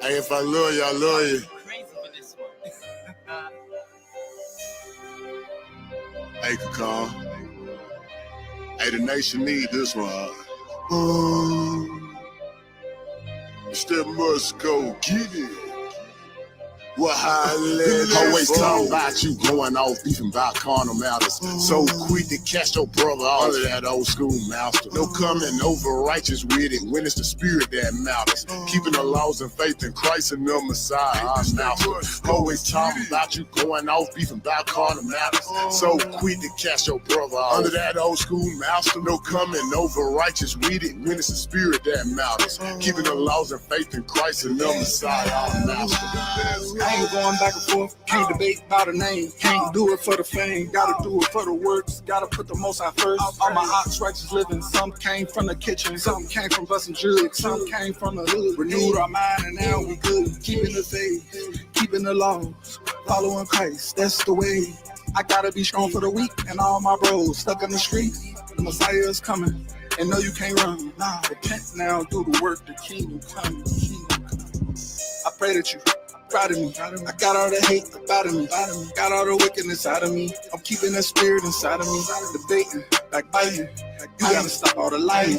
Hey, if I love you, I love you. Hey, Kakon. Hey, the nation need this one. Still must go get it. What always talking about you going off beefing about carnal matters. So quick to catch your brother off of that old school master. No coming over righteous with it when it's the spirit that matters. Keeping the laws and faith in Christ and the Messiah, our master. Always talking about you going off beefing about carnal matters. So quick to catch your brother off under that old school master. No coming over righteous with it when it's the spirit that matters. Keeping the laws and faith in Christ and the Messiah, our master. I ain't going back and forth, can't debate about a name. Can't do it for the fame, gotta do it for the works. Gotta put the most out first. All my ox righteous living, some came from the kitchen, some came from busting jugs, some came from the hood. Renewed our mind and now we good. Keeping the faith, keeping the laws, following Christ, that's the way. I gotta be strong for the weak and all my bros stuck in the street. The Messiah is coming, and no you can't run. Nah, repent now, do the work, the kingdom coming. I pray that you proud of me. I got all the hate about me. Got all the wickedness out of me. I'm keeping that spirit inside of me. Debating, backbiting. You gotta stop all the lying.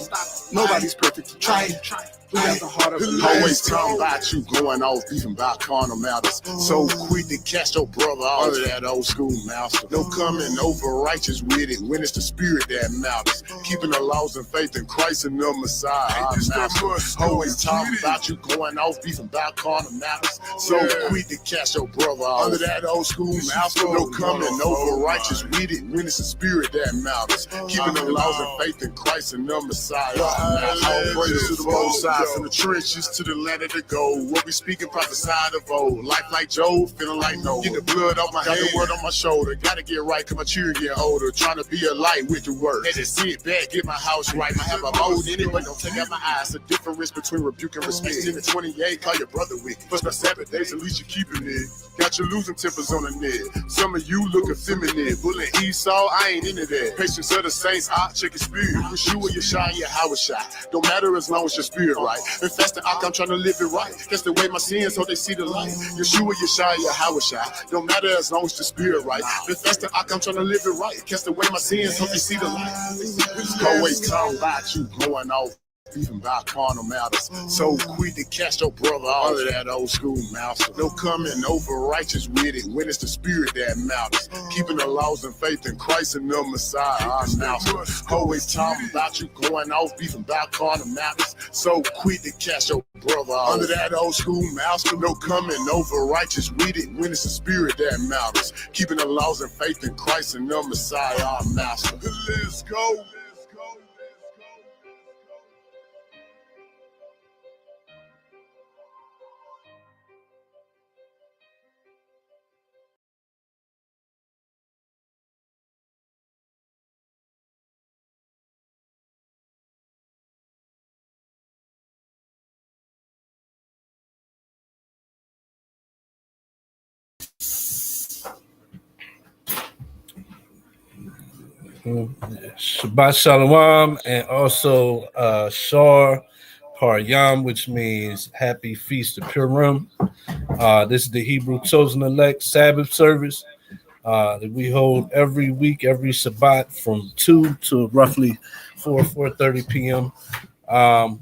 Nobody's perfect to try it. We got the heart of a lion. Always talking about you going off beefing about carnal matters. So quick to catch your brother off of that old school master. No coming over righteous with it when it's the spirit that matters. Keeping the laws and faith in Christ and the Messiah, our master. Always talking about you going off beefing about carnal matters. So quick to catch your brother off under that old school master. No coming over righteous with it when it's the spirit that matters. Keeping the laws and faith in Christ and the Messiah, our master. All praise to the Most High. From the trenches to the land of the gold. What we speaking prophesied of old. Life like Job, feeling like no. Get the blood off my head, got the word on my shoulder. Gotta get right, cause my children get older. Trying to be a light with the word. Had to sit back, get my house right. Might have a mold in it, but don't take out my eyes. The difference between rebuke and respect. 10 and 28, call your brother with. First by 7 days, at least you keeping it. Got you losing tempers on the net. Some of you look effeminate. Bullying Esau, I ain't into that. Patience of the saints, I check your spirit. Yeshua, Yeshua, Yahweh. Don't matter as long as your spirit right. And fast the I'm trying to live it right. That's the way my sins, so they see the light. Yeshua, Yeshua, Yahweh. Don't matter as long as the spirit right. And fast the I'm trying to live it right. Catch the way my sins, so they see the light. Always talking about you going off beefing about carnal matters. So quick to catch your brother all of that old school master. No coming over righteous with it when it's the spirit that matters. Keeping the laws and faith in Christ and the Messiah, our master. Always talking about you going off beefing about carnal matters. So quick to catch your brother under that old school master. No coming over righteous with it when it's the spirit that matters. Keeping the laws and faith in Christ and the Messiah, our master. Let's go. Shabbat Shalom, and also Shar Paryam, which means Happy Feast of Purim. This is the Hebrew Chosen Elect Sabbath service that we hold every week, every Shabbat from 2 to roughly 4:30 p.m.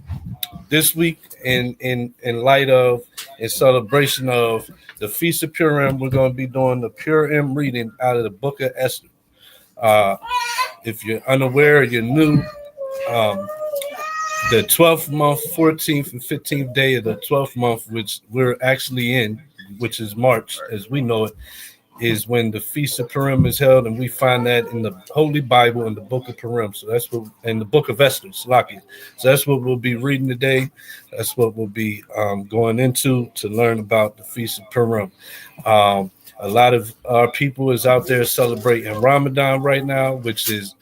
This week, in light of, in celebration of the Feast of Purim, we're going to be doing the Purim reading out of the book of Esther. If you're unaware, you're new, the 12th month, 14th and 15th day of the 12th month, which we're actually in, which is March, as we know it, is when the Feast of Purim is held, and we find that in the Holy Bible in the book of Purim. So that's what, in the book of Esther, Slakia. So that's what we'll be reading today. That's what we'll be going into to learn about the Feast of Purim. A lot of our people is out there celebrating Ramadan right now, which is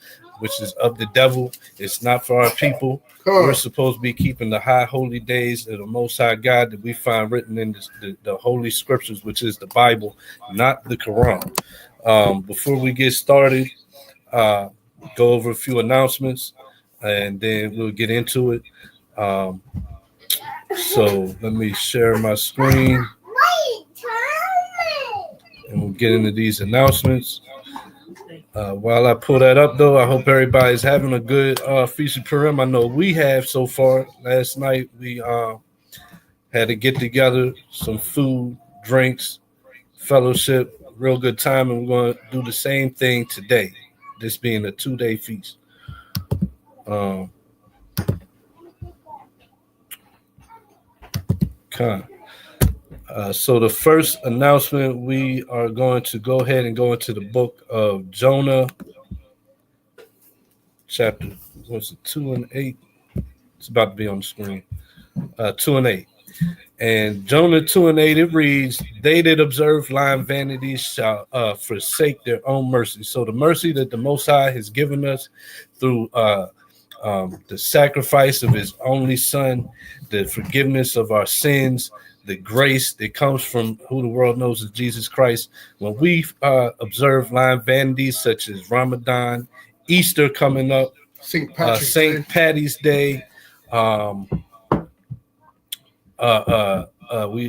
of the devil. It's not for our people. We're supposed to be keeping the high holy days of the Most High God that we find written in the Holy Scriptures, which is the Bible, not the Quran. Before we get started, go over a few announcements, and then we'll get into it. So let me share my screen and we'll get into these announcements. While I pull that up, though, I hope everybody's having a good Feast of Purim. I know we have so far. Last night we had to get together, some food, drinks, fellowship, real good time, and we're going to do the same thing today. This being a 2-day feast. So the first announcement, we are going to go ahead and go into the book of Jonah, chapter 2 and 8. It's about to be on the screen. 2 and 8. And Jonah 2 and 8, it reads, "They that observe lying vanities shall forsake their own mercy." So the mercy that the Most High has given us through the sacrifice of his only son, the forgiveness of our sins, the grace that comes from who the world knows as Jesus Christ. When we observe lying vanities such as Ramadan, Easter coming up, St. Patty's Day, we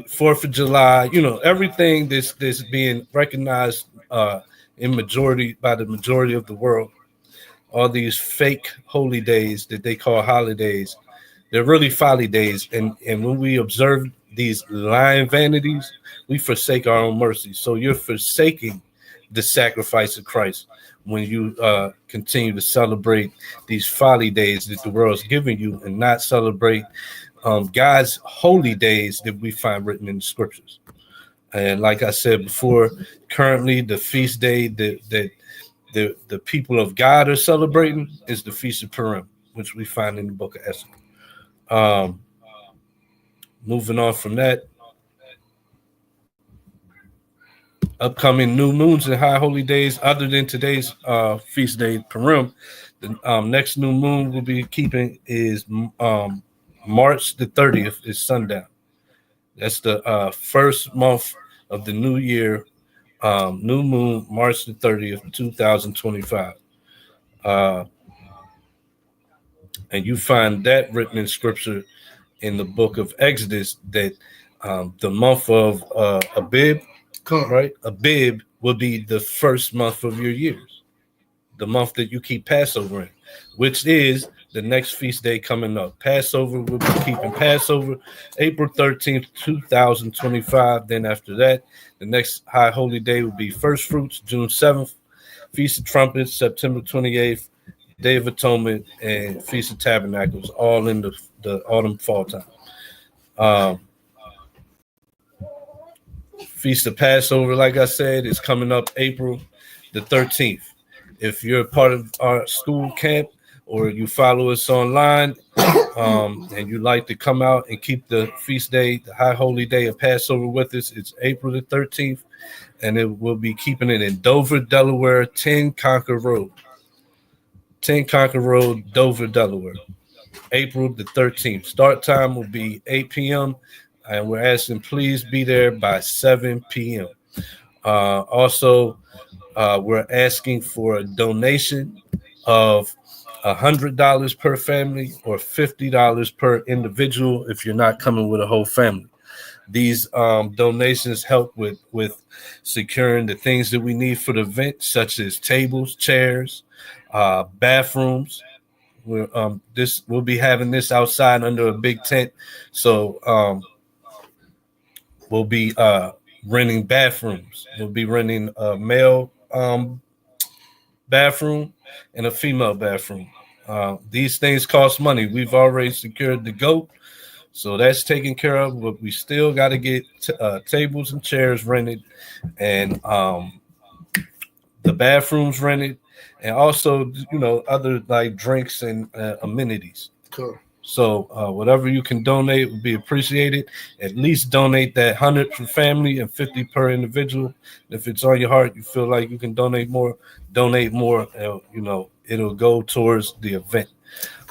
4th of July, everything that's being recognized in majority by the majority of the world. All these fake holy days that they call holidays, they're really folly days. And when we observe these lying vanities, we forsake our own mercy. So you're forsaking the sacrifice of Christ when you continue to celebrate these folly days that the world's giving you and not celebrate God's holy days that we find written in the scriptures. And like I said before, currently the feast day that the people of God are celebrating is the Feast of Purim, which we find in the book of Esther. Moving on from that, upcoming new moons and high holy days, other than today's feast day Purim, the next new moon we'll be keeping is March the 30th is sundown. That's the first month of the new year. New moon, March the 30th, 2025. And you find that written in scripture in the book of Exodus that the month of Abib, right? Abib will be the first month of your years, the month that you keep Passover in, which is the next feast day coming up. Passover, we'll be keeping Passover April 13th, 2025. Then after that, the next high holy day will be First Fruits, June 7th, Feast of Trumpets, September 28th, Day of Atonement, and Feast of Tabernacles, all in the autumn fall time. Feast of Passover, like I said, is coming up April the 13th. If you're a part of our school camp or you follow us online and you like to come out and keep the feast day, the high holy day of Passover with us, it's April the 13th, and it will be keeping it in Dover, Delaware, 10 Concord Road. 10 Concord Road, Dover, Delaware. April the 13th. Start time will be 8 p.m. and we're asking please be there by 7 p.m. Also, we're asking for a donation of $100 per family or $50 per individual if you're not coming with a whole family. These donations help with securing the things that we need for the event, such as tables, chairs, bathrooms. We'll be having this outside under a big tent, so we'll be renting bathrooms. We'll be renting a male bathroom and a female bathroom. These things cost money. We've already secured the goat, so that's taken care of, but we still got to get tables and chairs rented and the bathrooms rented, and also, other like drinks and amenities. Cool. So whatever you can donate would be appreciated. At least donate that 100 per family and 50 per individual. If it's on your heart, you feel like you can donate more, donate more. It'll go towards the event.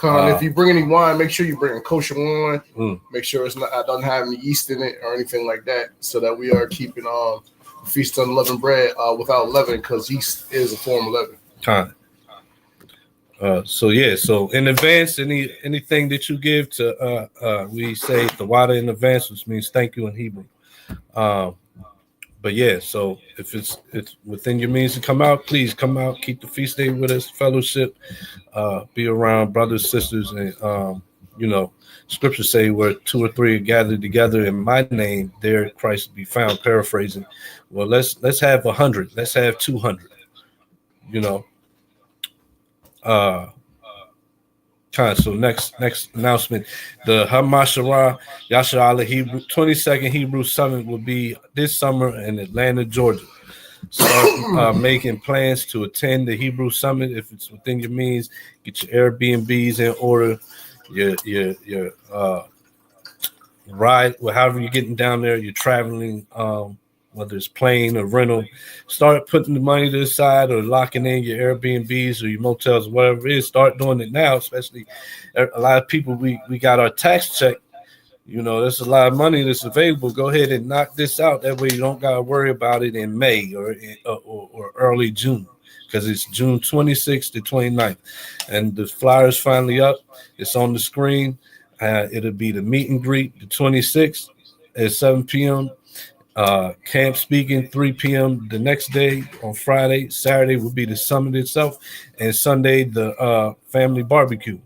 If you bring any wine, make sure you bring a kosher wine. Make sure it doesn't have any yeast in it or anything like that, so that we are keeping Feast of Unleavened Bread without leaven, because yeast is a form of leaven. So in advance, anything that you give to we say the water in advance, which means thank you in Hebrew. Um, but yeah, so if it's within your means to come out, please come out, keep the feast day with us, fellowship, be around brothers, sisters, and you know, scriptures say where two or three are gathered together in my name, there Christ will be found. Paraphrasing. Well, let's have 100, let's have 200. You know, uh, so next announcement, the Hamashara Yashar Hebrew 22nd Hebrew Summit will be this summer in Atlanta, Georgia. Start making plans to attend the Hebrew Summit if it's within your means. Get your Airbnbs in order. Your ride, however you're getting down there, you're traveling, whether it's plane or rental. Start putting the money to the side or locking in your Airbnbs or your motels, or whatever it is. Start doing it now, especially a lot of people. We got our tax check. You know, there's a lot of money that's available. Go ahead and knock this out. That way you don't got to worry about it in May or early June, because it's June 26th to 29th. And the flyer's finally up. It's on the screen. It'll be the meet and greet, the 26th at 7 p.m. Camp speaking 3 p.m. the next day on Friday. Saturday will be the summit itself, and Sunday the family barbecue.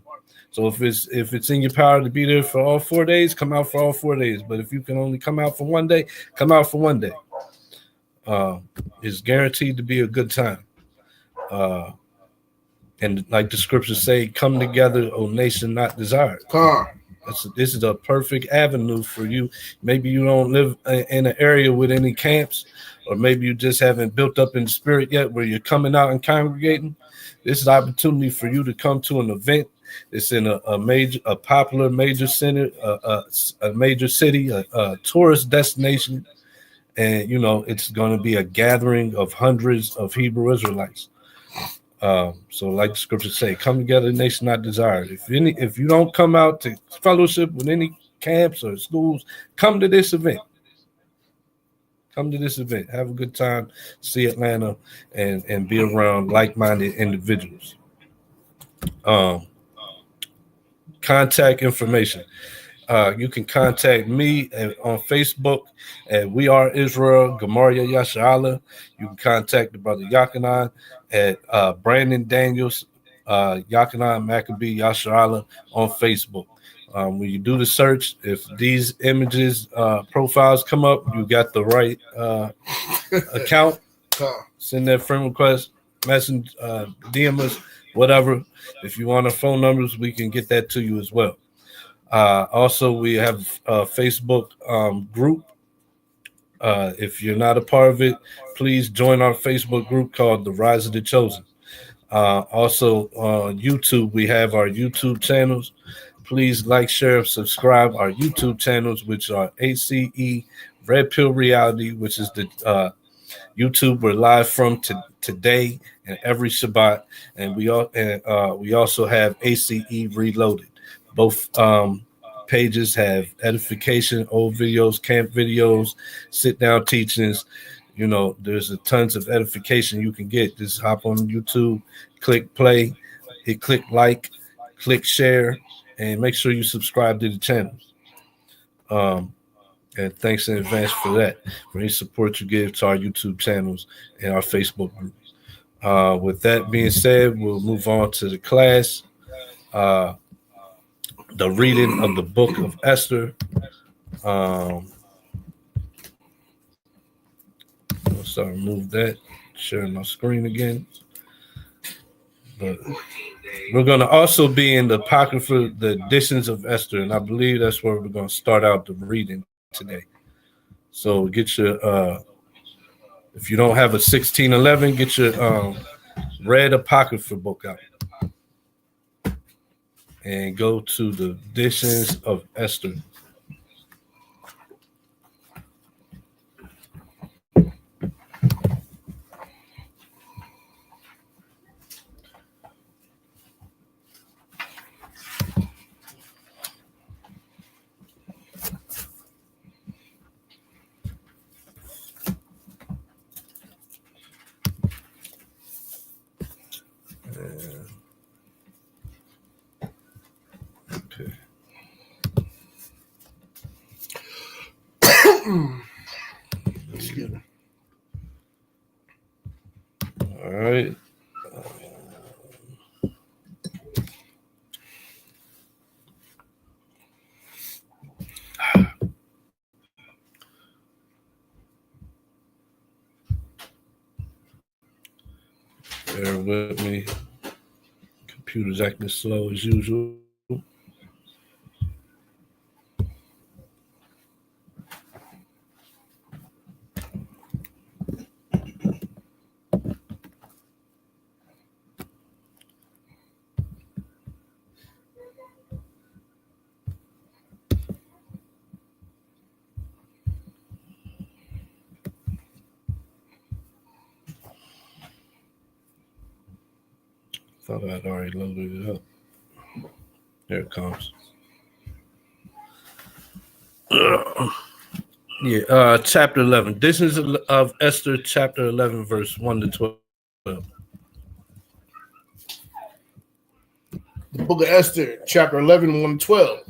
So if it's in your power to be there for all 4 days, come out for all 4 days. But if you can only come out for one day, come out for one day. It's guaranteed to be a good time. And like the scriptures say, come together, O nation not desired. This is a perfect avenue for you. Maybe you don't live in an area with any camps, or maybe you just haven't built up in the spirit yet where you're coming out and congregating. This is an opportunity for you to come to an event. It's in a popular major center, a major city, a tourist destination, and you know it's going to be a gathering of hundreds of Hebrew Israelites. So, like the scriptures say, come together, nation not desired. If you don't come out to fellowship with any camps or schools, come to this event. Come to this event. Have a good time. See Atlanta and be around like-minded individuals. Contact information. You can contact me on Facebook at We Are Israel, Gemaria Yashala. You can contact the brother Yakanan at Brandon Daniels, Yakanan Maccabee Yashala on Facebook. When you do the search, if these images, profiles come up, you got the right account, send that friend request, message, DM us, whatever. If you want our phone numbers, we can get that to you as well. Also, we have a Facebook group. If you're not a part of it, please join our Facebook group called The Rise of the Chosen. Also, on YouTube, we have our YouTube channels. Please like, share, and subscribe our YouTube channels, which are ACE Red Pill Reality, which is the YouTube we're live from today and every Shabbat, and we also have ACE Reloaded. Both pages have edification, old videos, camp videos, sit down teachings. You know, there's tons of edification you can get. Just hop on YouTube, click play, click like, click share, and make sure you subscribe to the channels. And thanks in advance for that, for any support you give to our YouTube channels and our Facebook group. With that being said, we'll move on to the class. The reading of the book of Esther. So I remove that, sharing my screen again. But we're going to also be in the Apocrypha, the editions of Esther, and I believe that's where we're going to start out the reading today. So get your, if you don't have a 1611, get your red Apocrypha book out and go to the editions of Esther. All right. Bear with me. Computer's acting slow as usual. Thought I'd already loaded it up. There it comes. Chapter 11. This is of Esther, chapter 11, verse 1 to 12. The book of Esther, chapter 11, 1 to 12.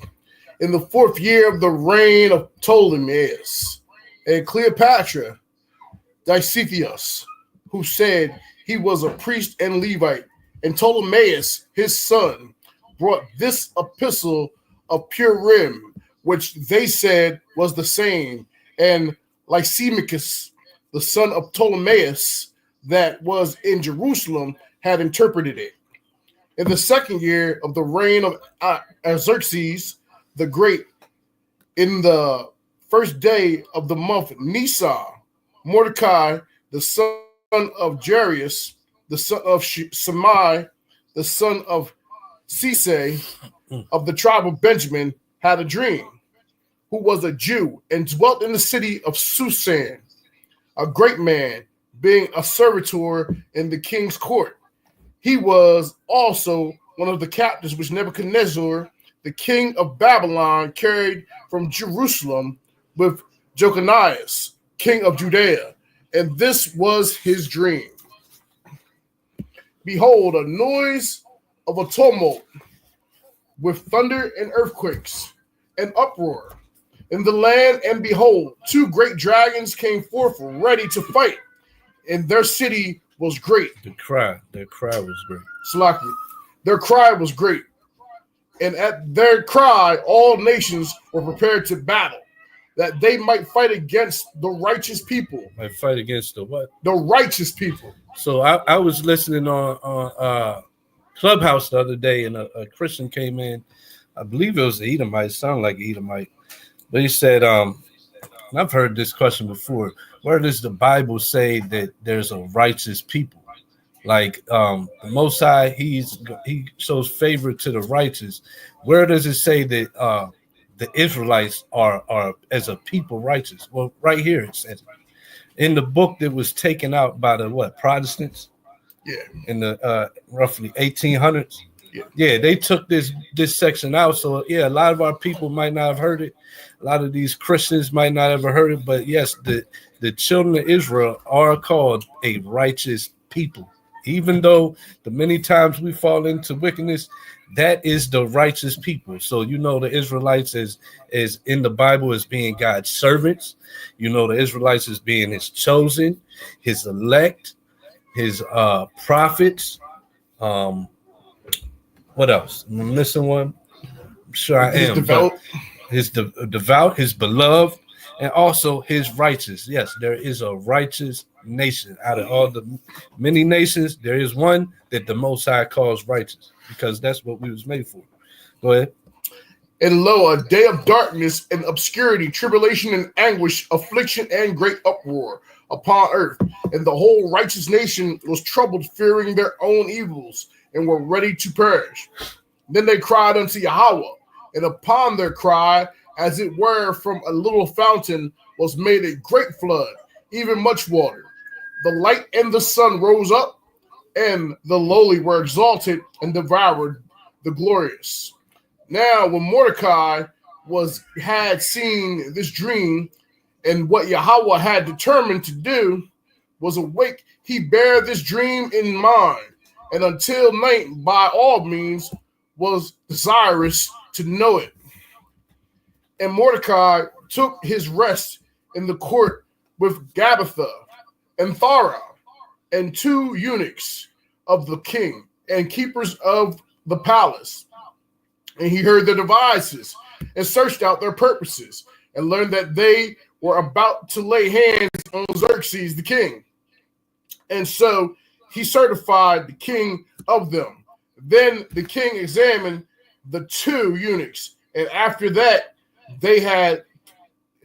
In the 4th year of the reign of Ptolemaeus and Cleopatra, Disitheus, who said he was a priest and Levite, and Ptolemaeus, his son, brought this epistle of Purim, which they said was the same, and Lysimachus, the son of Ptolemaeus, that was in Jerusalem, had interpreted it. In the 2nd year of the reign of Xerxes the Great, in the 1st day of the month Nisan, Mordecai, the son of Jairus, the son of Shimei, the son of Sisei, of the tribe of Benjamin, had a dream, who was a Jew and dwelt in the city of Susan, a great man, being a servitor in the king's court. He was also one of the captives which Nebuchadnezzar, the king of Babylon, carried from Jerusalem with Jeconias, king of Judea. And this was his dream. Behold, a noise of a tumult with thunder and earthquakes and uproar in the land. And behold, 2 great dragons came forth ready to fight. And their city was great. Their cry was great. Slaki. Their cry was great. And at their cry, all nations were prepared to battle, that they might fight against the righteous people. Might fight against the what? The righteous people. So I was listening on Clubhouse the other day, and a Christian came in. I believe it was the Edomite. It sounded like Edomite. But he said, and I've heard this question before, where does the Bible say that there's a righteous people? Like the Most High, he shows favor to the righteous. Where does it say that the Israelites are as a people righteous? Well, right here it says in the book that was taken out by the Protestants? Yeah. In the roughly 1800s. Yeah, they took this section out. So yeah, a lot of our people might not have heard it. A lot of these Christians might not have heard it. But yes, the children of Israel are called a righteous people. Even though the many times we fall into wickedness, that is the righteous people. So you know the Israelites is in the Bible as being God's servants. You know the Israelites as being his chosen, his elect, his prophets. What else? Am I missing one? I'm sure I am. His devout, his beloved, and also his righteous. Yes, there is a righteous nation. Out of all the many nations, there is one that the Most High calls righteous, because that's what we was made for. Go ahead. And lo, a day of darkness and obscurity, tribulation and anguish, affliction and great uproar upon earth. And the whole righteous nation was troubled, fearing their own evils, and were ready to perish. Then they cried unto Yahweh, and upon their cry, as it were from a little fountain, was made a great flood, even much water. The light and the sun rose up, and the lowly were exalted and devoured the glorious. Now, when Mordecai had seen this dream, and what Yahweh had determined to do, was awake, he bare this dream in mind, and until night, by all means, was desirous to know it. And Mordecai took his rest in the court with Gabbatha and Thara, and 2 eunuchs of the king and keepers of the palace. And he heard their devices and searched out their purposes and learned that they were about to lay hands on Xerxes the king. And so he certified the king of them. Then the king examined the 2 eunuchs, and after that they had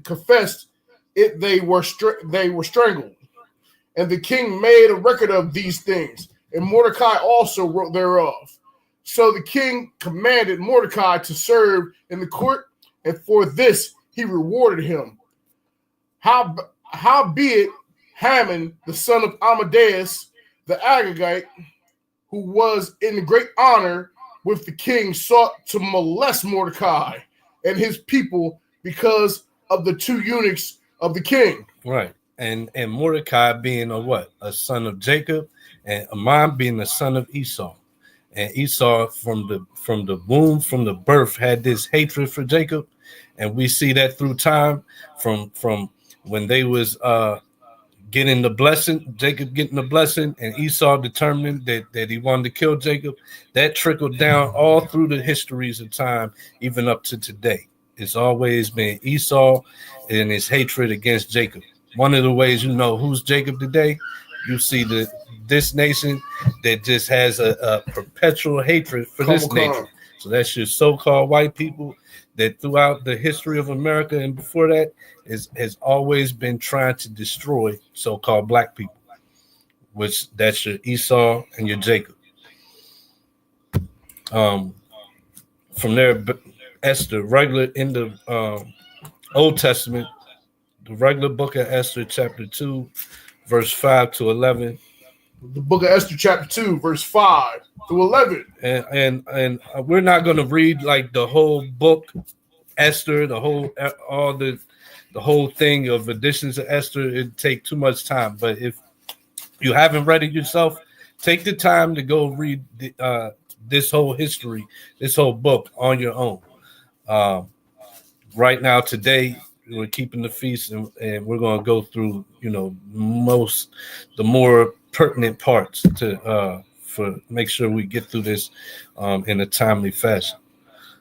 confessed it, they were strangled. And the king made a record of these things, and Mordecai also wrote thereof. So the king commanded Mordecai to serve in the court, and for this he rewarded him. Howbeit Haman, the son of Amadeus, the Agagite, who was in great honor with the king, sought to molest Mordecai and his people because of the 2 eunuchs of the king. Right. And Mordecai being a son of Jacob, and Aman being the son of Esau. And Esau from the womb, from the birth, had this hatred for Jacob. And we see that through time from when they was getting the blessing, Jacob getting the blessing, and Esau determined that he wanted to kill Jacob. That trickled down all through the histories of time, even up to today. It's always been Esau and his hatred against Jacob. One of the ways you know who's Jacob today, you see this nation that just has a perpetual hatred for this nation. So that's your so-called white people that throughout the history of America and before that has always been trying to destroy so-called black people, which that's your Esau and your Jacob. From there, Esther, regular in the Old Testament, the regular book of Esther, chapter 2, verse 5 to 11. The book of Esther, chapter 2, verse 5 to 11. And we're not going to read like the whole book, Esther, the whole thing of editions of Esther. It'd take too much time. But if you haven't read it yourself, take the time to go read this whole history, this whole book on your own. Right now, today, we're keeping the feast, and we're going to go through, the more pertinent parts to make sure we get through this in a timely fashion.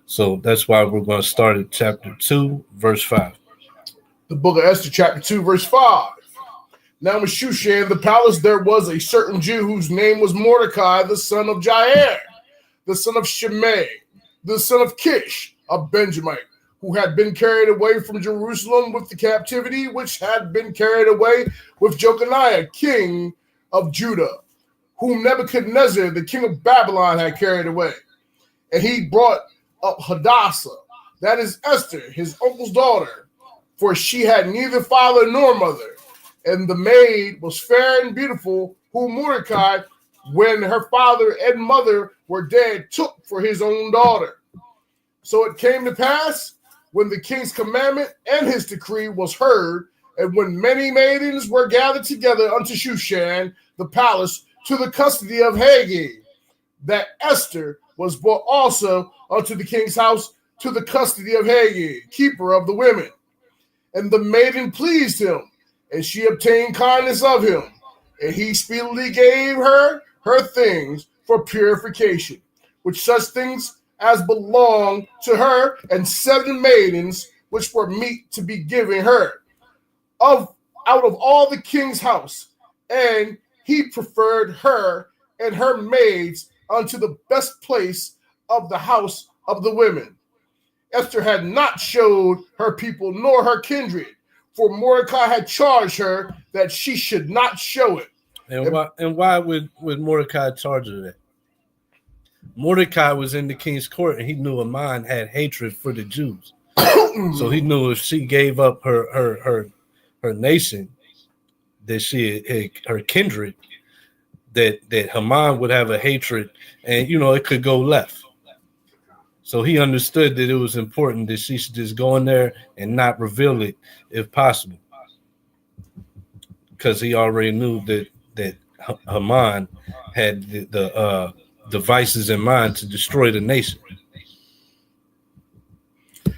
So that's why we're going to start at chapter 2, verse 5. The book of Esther, chapter 2, verse 5. Now in Shushan, the palace, there was a certain Jew whose name was Mordecai, the son of Jair, the son of Shimei, the son of Kish, a Benjamite, who had been carried away from Jerusalem with the captivity, which had been carried away with Jeconiah, king of Judah, whom Nebuchadnezzar, the king of Babylon, had carried away. And he brought up Hadassah, that is Esther, his uncle's daughter, for she had neither father nor mother. And the maid was fair and beautiful, whom Mordecai, when her father and mother were dead, took for his own daughter. So it came to pass, when the king's commandment and his decree was heard, and when many maidens were gathered together unto Shushan, the palace, to the custody of Haggai, that Esther was brought also unto the king's house to the custody of Haggai, keeper of the women. And the maiden pleased him, and she obtained kindness of him, and he speedily gave her things for purification, which such things as belonged to her, and 7 maidens which were meet to be given her out of all the king's house. And he preferred her and her maids unto the best place of the house of the women. Esther had not showed her people nor her kindred, for Mordecai had charged her that she should not show it. And why would Mordecai charge her that? Mordecai was in the king's court, and he knew Haman had hatred for the Jews. So he knew if she gave up her nation, that her kindred, that Haman would have a hatred, and it could go left. So he understood that it was important that she should just go in there and not reveal it if possible, because he already knew that Haman had the devices in mind to destroy the nation.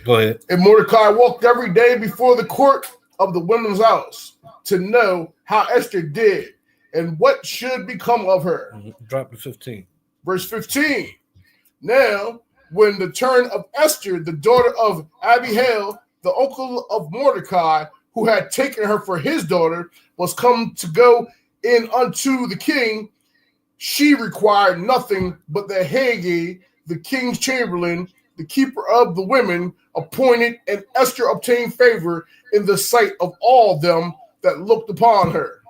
Go ahead. And Mordecai walked every day before the court of the women's house to know how Esther did. and what should become of her. Drop to 15. Verse 15. Now, when the turn of Esther, the daughter of Abihail, the uncle of Mordecai, who had taken her for his daughter, was come to go in unto the king, she required nothing but that Haggai, the king's chamberlain, the keeper of the women, appointed, and Esther obtained favor in the sight of all them that looked upon her.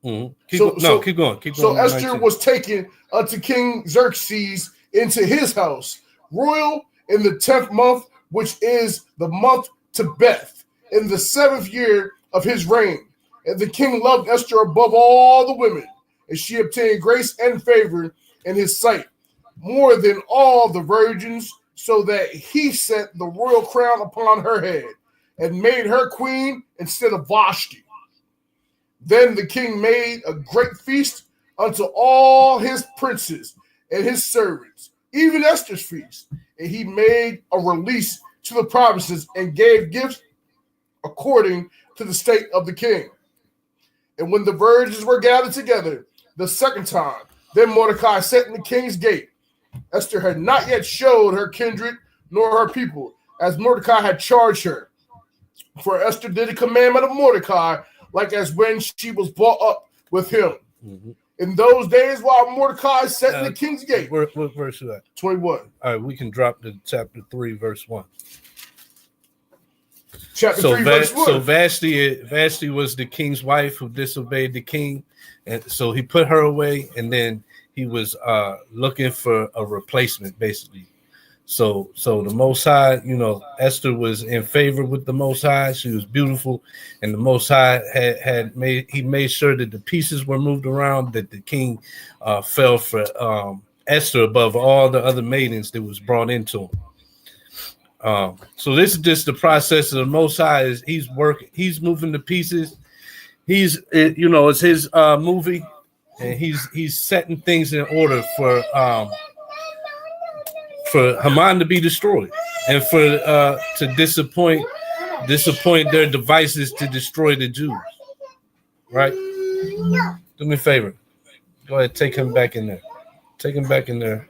Mm-hmm. Keep going. So Esther was taken unto King Xerxes into his house, royal, in the 10th month, which is the month Tebeth, in the 7th year of his reign. And the king loved Esther above all the women, and she obtained grace and favor in his sight, more than all the virgins, so that he set the royal crown upon her head, and made her queen instead of Vashti. Then the king made a great feast unto all his princes and his servants, even Esther's feast. And he made a release to the provinces and gave gifts according to the state of the king. And when the virgins were gathered together the second time, then Mordecai sat in the king's gate. Esther had not yet showed her kindred nor her people, as Mordecai had charged her. For Esther did the commandment of Mordecai, like as when she was brought up with him. Mm-hmm. In those days, while Mordecai sat in the king's gate. What verse is that? 21. All right, we can drop to chapter 3, verse 1. Chapter 3, verse 1. So Vashti was the king's wife who disobeyed the king. And so he put her away, and then he was looking for a replacement, basically. So the Most High, Esther was in favor with the Most High. She was beautiful, and the Most High had made sure that the pieces were moved around, that the king fell for Esther above all the other maidens that was brought into him. So this is just the process of the Most High. Is he's working, he's moving the pieces. It's his movie, and he's setting things in order for Haman to be destroyed, and for to disappoint their devices to destroy the Jews. Right? Do me a favor. Go ahead, take him back in there. Take him back in there.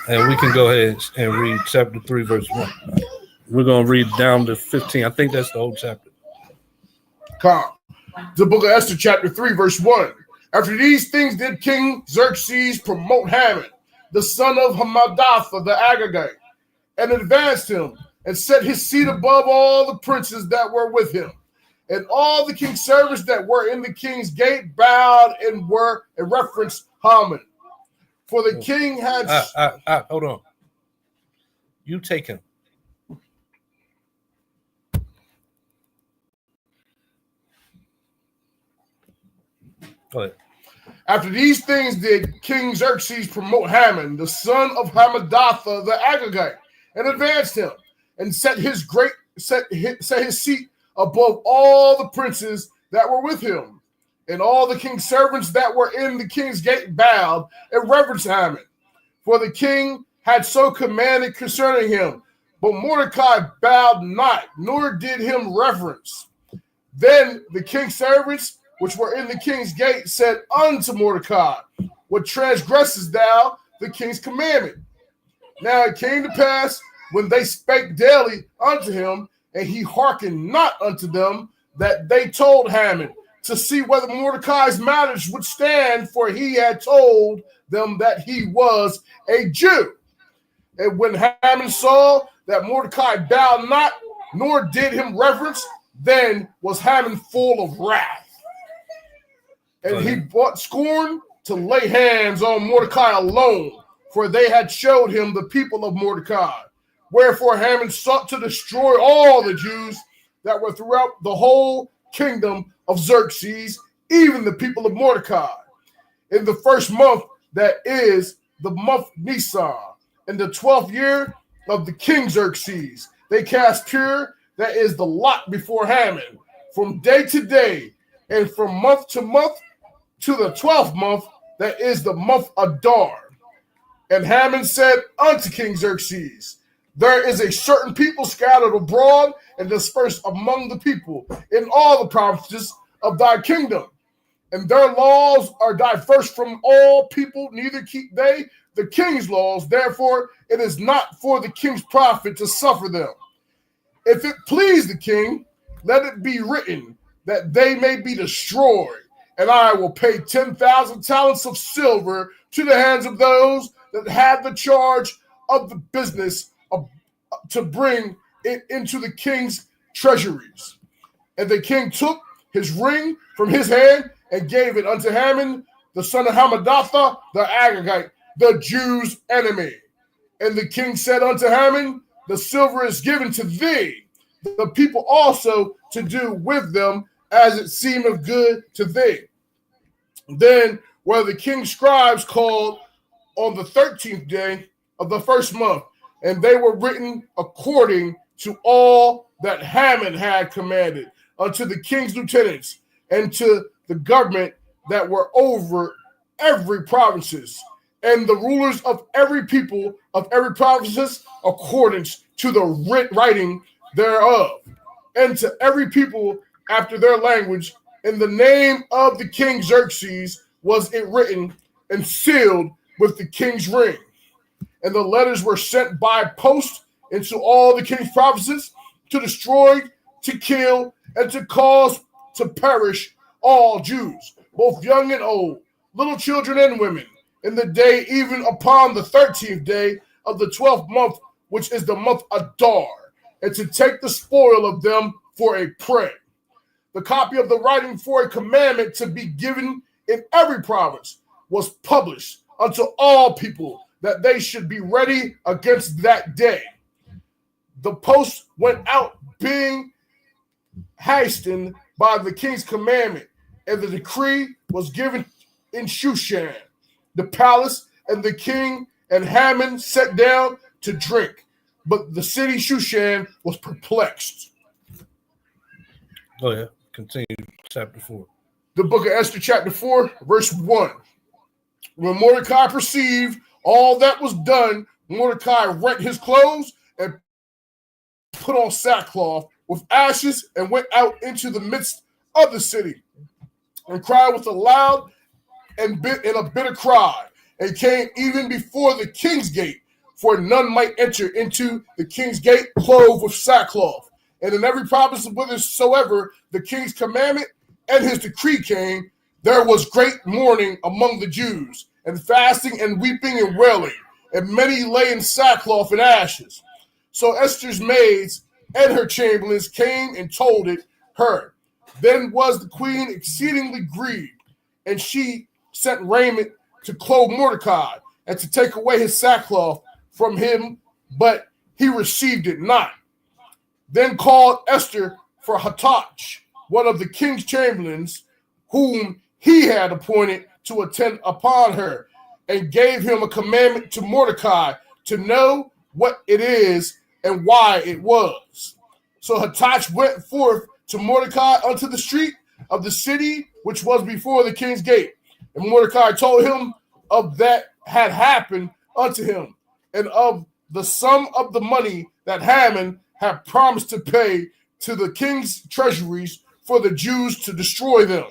And we can go ahead and read chapter 3, verse 1. We're going to read down to 15. I think that's the whole chapter. Come. The book of Esther, chapter 3, verse 1. After these things did King Xerxes promote Haman, the son of Hammedatha the Agagite, and advanced him, and set his seat above all the princes that were with him. And all the king's servants that were in the king's gate bowed and were in reverence Haman. For the king had... hold on. You take him. Go ahead. After these things did King Xerxes promote Haman, the son of Hammedatha the Agagite, and advanced him, and set his seat above all the princes that were with him. And all the king's servants that were in the king's gate bowed and reverenced Haman. For the king had so commanded concerning him. But Mordecai bowed not, nor did him reverence. Then the king's servants, which were in the king's gate, said unto Mordecai, what transgressest thou the king's commandment? Now it came to pass, when they spake daily unto him, and he hearkened not unto them, that they told Haman, to see whether Mordecai's matters would stand, for he had told them that he was a Jew. And when Haman saw that Mordecai bowed not, nor did him reverence, then was Haman full of wrath. And he brought scorn to lay hands on Mordecai alone, for they had showed him the people of Mordecai. Wherefore Haman sought to destroy all the Jews that were throughout the whole kingdom of Xerxes, even the people of Mordecai. In the first month, that is the month Nisan, in the 12th year of the king Xerxes, they cast pure, that is the lot before Haman, from day to day, and from month to month, to the 12th month, that is the month Adar. And Haman said unto King Xerxes, there is a certain people scattered abroad and dispersed among the people in all the provinces of thy kingdom. And their laws are diverse from all people, neither keep they the king's laws. Therefore, it is not for the king's profit to suffer them. If it please the king, let it be written that they may be destroyed, and I will pay 10,000 talents of silver to the hands of those that have the charge of the business to bring it into the king's treasuries. And the king took his ring from his hand and gave it unto Haman, the son of Hammedatha, the Agagite, the Jews' enemy. And the king said unto Haman, the silver is given to thee, the people also to do with them as it seemeth good to thee. Then were the king's scribes called on the 13th day of the first month, and they were written according to all that Haman had commanded unto the king's lieutenants and to the government that were over every provinces, and the rulers of every people of every provinces according to the writing thereof, and to every people after their language. In the name of the king Xerxes was it written and sealed with the king's ring. And the letters were sent by post into all the king's provinces to destroy, to kill, and to cause to perish all Jews, both young and old, little children and women, in the day even upon the 13th day of the 12th month, which is the month Adar, and to take the spoil of them for a prey. The copy of the writing for a commandment to be given in every province was published unto all people, that they should be ready against that day. The post went out being hastened by the king's commandment, and the decree was given in Shushan, the palace, and the king and Haman sat down to drink. But the city Shushan was perplexed. Oh, yeah. Continue chapter 4. The book of Esther, chapter 4, verse 1. When Mordecai perceived all that was done, Mordecai rent his clothes and put on sackcloth with ashes and went out into the midst of the city and cried with a loud and a bitter cry, and came even before the king's gate, for none might enter into the king's gate clothed with sackcloth. And in every province whithersoever the king's commandment and his decree came, there was great mourning among the Jews, and fasting and weeping and wailing, and many lay in sackcloth and ashes. So Esther's maids and her chamberlains came and told it her. Then was the queen exceedingly grieved, and she sent raiment to clothe Mordecai, and to take away his sackcloth from him, but he received it not. Then called Esther for Hathach, one of the king's chamberlains, whom he had appointed to attend upon her, and gave him a commandment to Mordecai to know what it is and why it was. So Hathach went forth to Mordecai unto the street of the city, which was before the king's gate. And Mordecai told him of that had happened unto him, and of the sum of the money that Haman had promised to pay to the king's treasuries for the Jews to destroy them.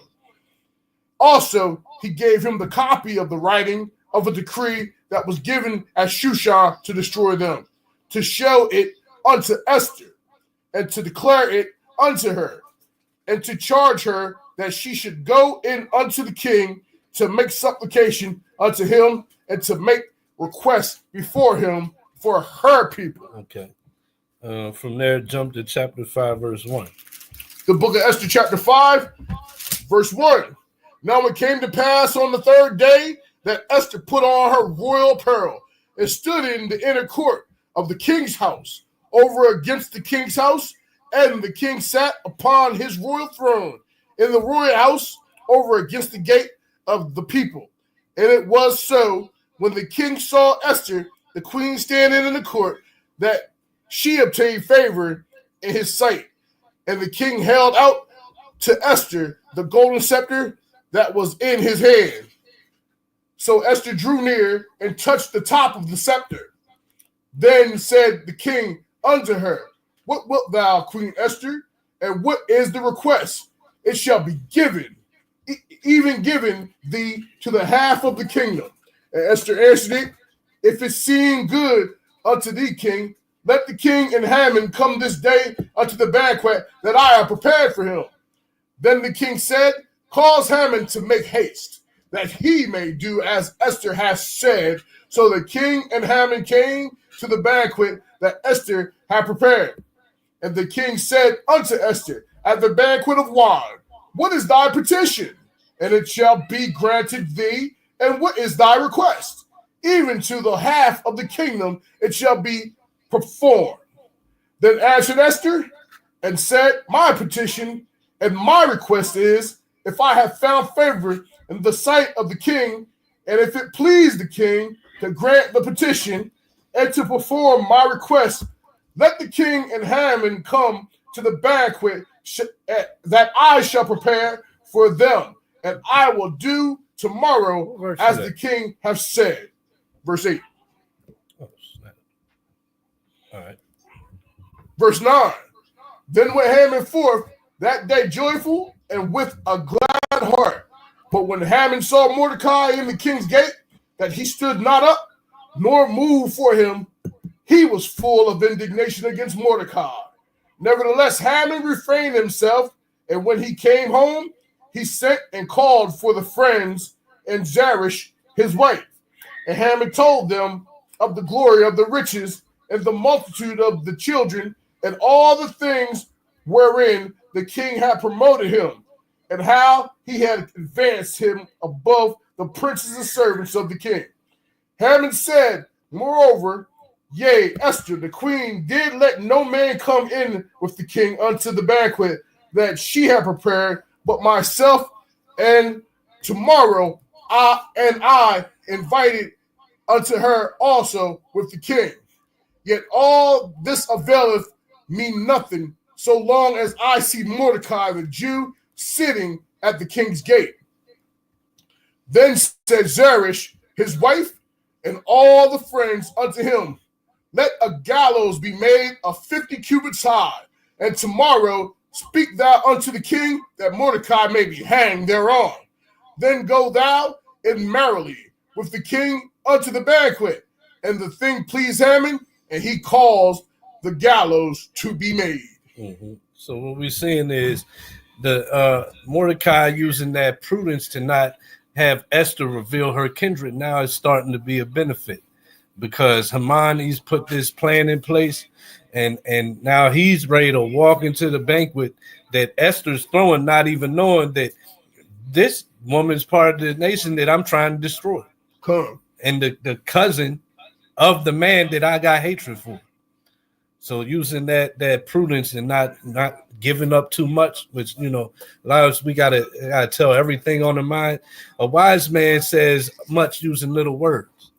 Also, he gave him the copy of the writing of a decree that was given at Shushan to destroy them, to show it unto Esther, and to declare it unto her, and to charge her that she should go in unto the king to make supplication unto him, and to make requests before him for her people. Okay. From there, jump to chapter 5, verse 1. The book of Esther, chapter 5, verse 1. Now it came to pass on the third day that Esther put on her royal apparel and stood in the inner court of the king's house, over against the king's house, and the king sat upon his royal throne in the royal house, over against the gate of the people. And it was so, when the king saw Esther, the queen, standing in the court, that she obtained favor in his sight. And the king held out to Esther the golden scepter that was in his hand. So Esther drew near and touched the top of the scepter. Then said the king unto her, What wilt thou, Queen Esther? And what is the request? It shall be given, even given thee to the half of the kingdom. And Esther answered it, If it seem good unto thee, king, let the king and Haman come this day unto the banquet that I have prepared for him. Then the king said, Cause Haman to make haste, that he may do as Esther has said. So the king and Haman came to the banquet that Esther had prepared. And the king said unto Esther at the banquet of wine, What is thy petition? And it shall be granted thee. And what is thy request? Even to the half of the kingdom it shall be performed. Then answered Esther and said, My petition and my request is, if I have found favor in the sight of the king, and if it please the king to grant the petition and to perform my request, let the king and Haman come to the banquet that I shall prepare for them, and I will do tomorrow as the king has said. Verse 8. Oh, snap. All right. Verse 9. Then went Haman forth that day joyful and with a glad heart. But when Haman saw Mordecai in the king's gate, that he stood not up, nor moved for him, he was full of indignation against Mordecai. Nevertheless, Haman refrained himself, and when he came home, he sent and called for the friends and Zeresh, his wife. And Haman told them of the glory of the riches and the multitude of the children and all the things wherein the king had promoted him, and how he had advanced him above the princes and servants of the king. Haman said, Moreover, yea, Esther, the queen, did let no man come in with the king unto the banquet that she had prepared, but myself, and tomorrow I invited unto her also with the king. Yet all this availeth me nothing, so long as I see Mordecai the Jew sitting at the king's gate. Then said Zeresh, his wife, and all the friends unto him, Let a gallows be made of 50 cubits high, and tomorrow speak thou unto the king, that Mordecai may be hanged thereon. Then go thou in merrily with the king unto the banquet. And the thing pleased Haman, and he caused the gallows to be made. Mm-hmm. So what we're seeing is the Mordecai using that prudence to not have Esther reveal her kindred now is starting to be a benefit, because Haman, he's put this plan in place, and now he's ready to walk into the banquet that Esther's throwing, not even knowing that this woman's part of the nation that I'm trying to destroy. Come. And the cousin of the man that I got hatred for. So using that prudence and not giving up too much, which, you know, a lot of us, we gotta tell everything on the mind. A wise man says much using little words,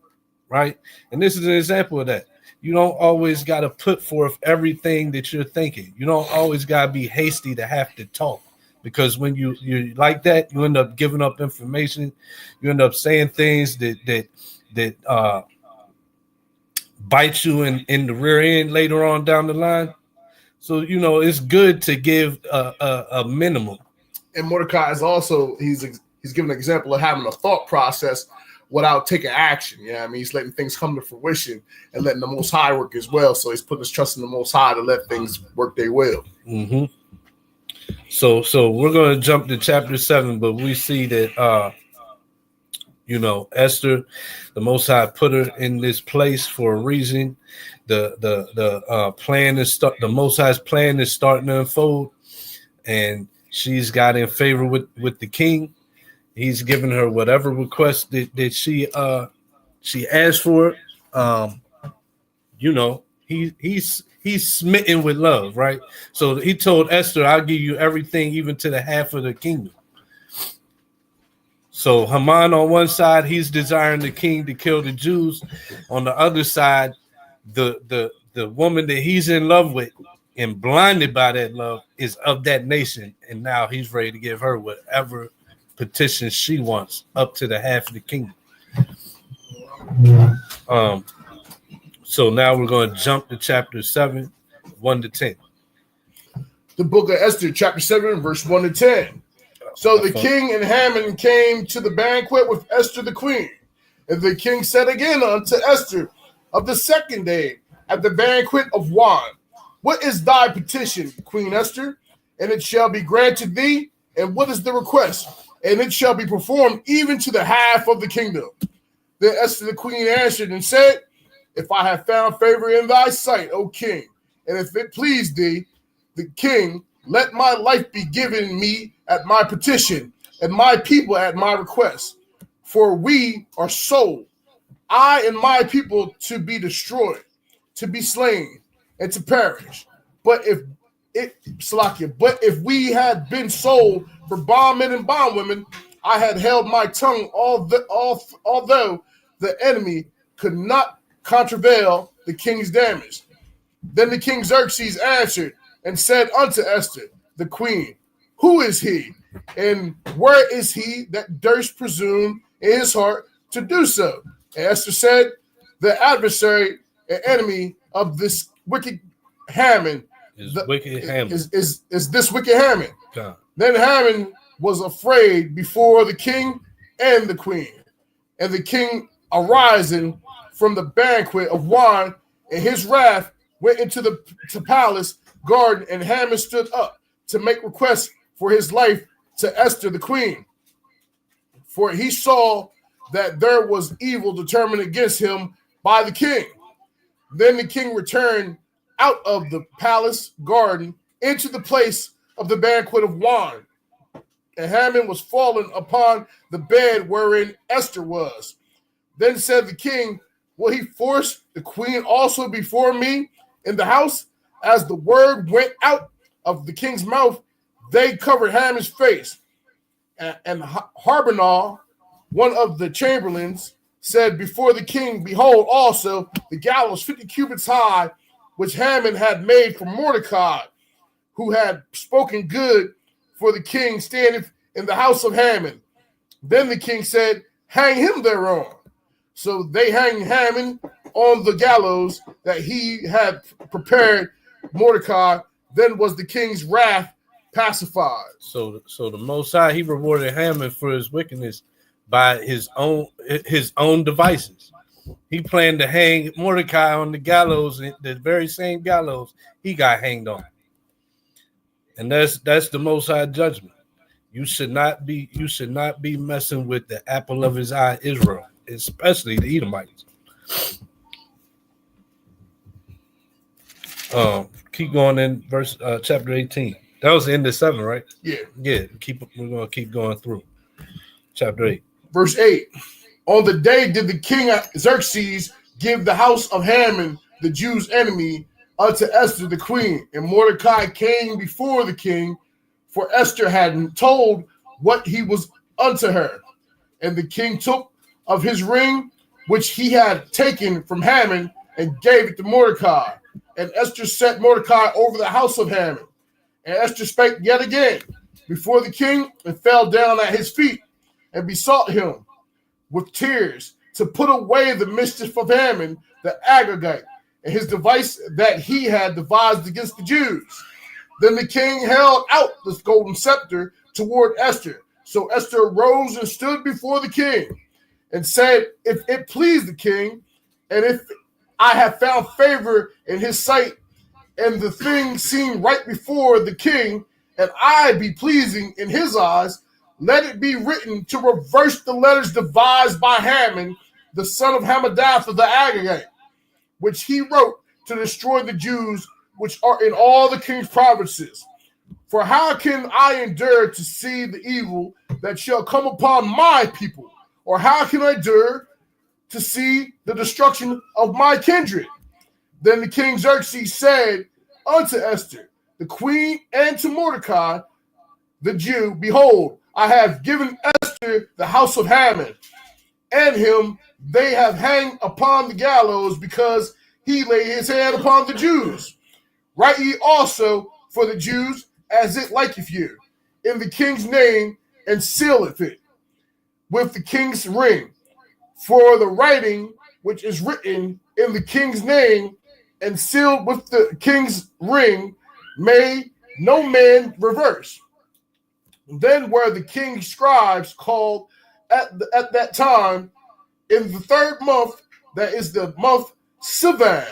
right? And this is an example of that. You don't always gotta put forth everything that you're thinking. You don't always gotta be hasty to have to talk, because when you like that, you end up giving up information. You end up saying things that bite you in the rear end later on down the line. So, you know, it's good to give a minimum. And Mordecai is also, he's given an example of having a thought process without taking action. Yeah, I mean, he's letting things come to fruition and letting the Most High work as well. So he's putting his trust in the Most High to let things work their will. Mm-hmm. So we're going to jump to chapter 7, but we see that you know, Esther, the Most High put her in this place for a reason. The plan is the Most High's plan is starting to unfold, and she's got in favor with the king. He's given her whatever request that she asked for. You know, he's smitten with love, right? So he told Esther, "I'll give you everything, even to the half of the kingdom." So Haman on one side, he's desiring the king to kill the Jews. On the other side, the woman that he's in love with and blinded by that love is of that nation, and now he's ready to give her whatever petition she wants, up to the half of the kingdom. So now we're going to jump to chapter 7, 1 to 10. The book of Esther, chapter 7, verse 1 to 10. So the king and Haman came to the banquet with Esther the queen. And the king said again unto Esther of the second day at the banquet of wine, what is thy petition, Queen Esther? And it shall be granted thee. And what is the request? And it shall be performed even to the half of the kingdom. Then Esther the queen answered and said, if I have found favor in thy sight, O king, and if it please thee, the king, let my life be given me at my petition, and my people at my request. For we are sold, I and my people, to be destroyed, to be slain, and to perish. But if we had been sold for bondmen and bondwomen, I had held my tongue, although the enemy could not contravail the king's damage. Then the king Xerxes answered and said unto Esther, the queen, who is he? And where is he that durst presume in his heart to do so? And Esther said, the adversary and enemy of this wicked Haman is this wicked Haman. God. Then Haman was afraid before the king and the queen. And the king arising from the banquet of wine, and his wrath went into the palace garden, and Haman stood up to make request for his life to Esther the queen. For he saw that there was evil determined against him by the king. Then the king returned out of the palace garden into the place of the banquet of wine. And Haman was fallen upon the bed wherein Esther was. Then said the king, will he force the queen also before me in the house? As the word went out of the king's mouth, they covered Haman's face. And Harbonah, one of the chamberlains, said before the king, behold also the gallows 50 cubits high, which Haman had made for Mordecai, who had spoken good for the king, standeth in the house of Haman. Then the king said, hang him thereon. So they hanged Haman on the gallows that he had prepared Mordecai. Then was the king's wrath pacified. So the Most High, he rewarded Haman for his wickedness by his own devices. He planned to hang Mordecai on the gallows, the very same gallows he got hanged on. And that's the Most High judgment. You should not be messing with the apple of his eye, Israel, especially the Edomites. Keep going in verse chapter 18. That was the end of 7, right? Yeah. We're gonna keep going through chapter 8. Verse 8. On the day did the king Xerxes give the house of Haman, the Jews' enemy, unto Esther the queen. And Mordecai came before the king, for Esther had told what he was unto her. And the king took of his ring, which he had taken from Haman, and gave it to Mordecai. And Esther set Mordecai over the house of Haman. And Esther spake yet again before the king, and fell down at his feet, and besought him with tears to put away the mischief of Haman the Agagite, and his device that he had devised against the Jews. Then the king held out this golden scepter toward Esther. So Esther arose and stood before the king, and said, if it please the king, and if I have found favor in his sight, and the thing seem right before the king, and I be pleasing in his eyes, let it be written to reverse the letters devised by Haman, the son of Hammedatha the Agagite, which he wrote to destroy the Jews which are in all the king's provinces. For how can I endure to see the evil that shall come upon my people? Or how can I endure to see the destruction of my kindred? Then the king Xerxes said unto Esther, the queen, and to Mordecai, the Jew, behold, I have given Esther the house of Haman, and him they have hanged upon the gallows, because he laid his hand upon the Jews. Write ye also for the Jews as it liketh you, in the king's name, and sealeth it with the king's ring. For the writing which is written in the king's name and sealed with the king's ring, may no man reverse. Then were the king's scribes called at that time in the 3rd month, that is the month Sivan,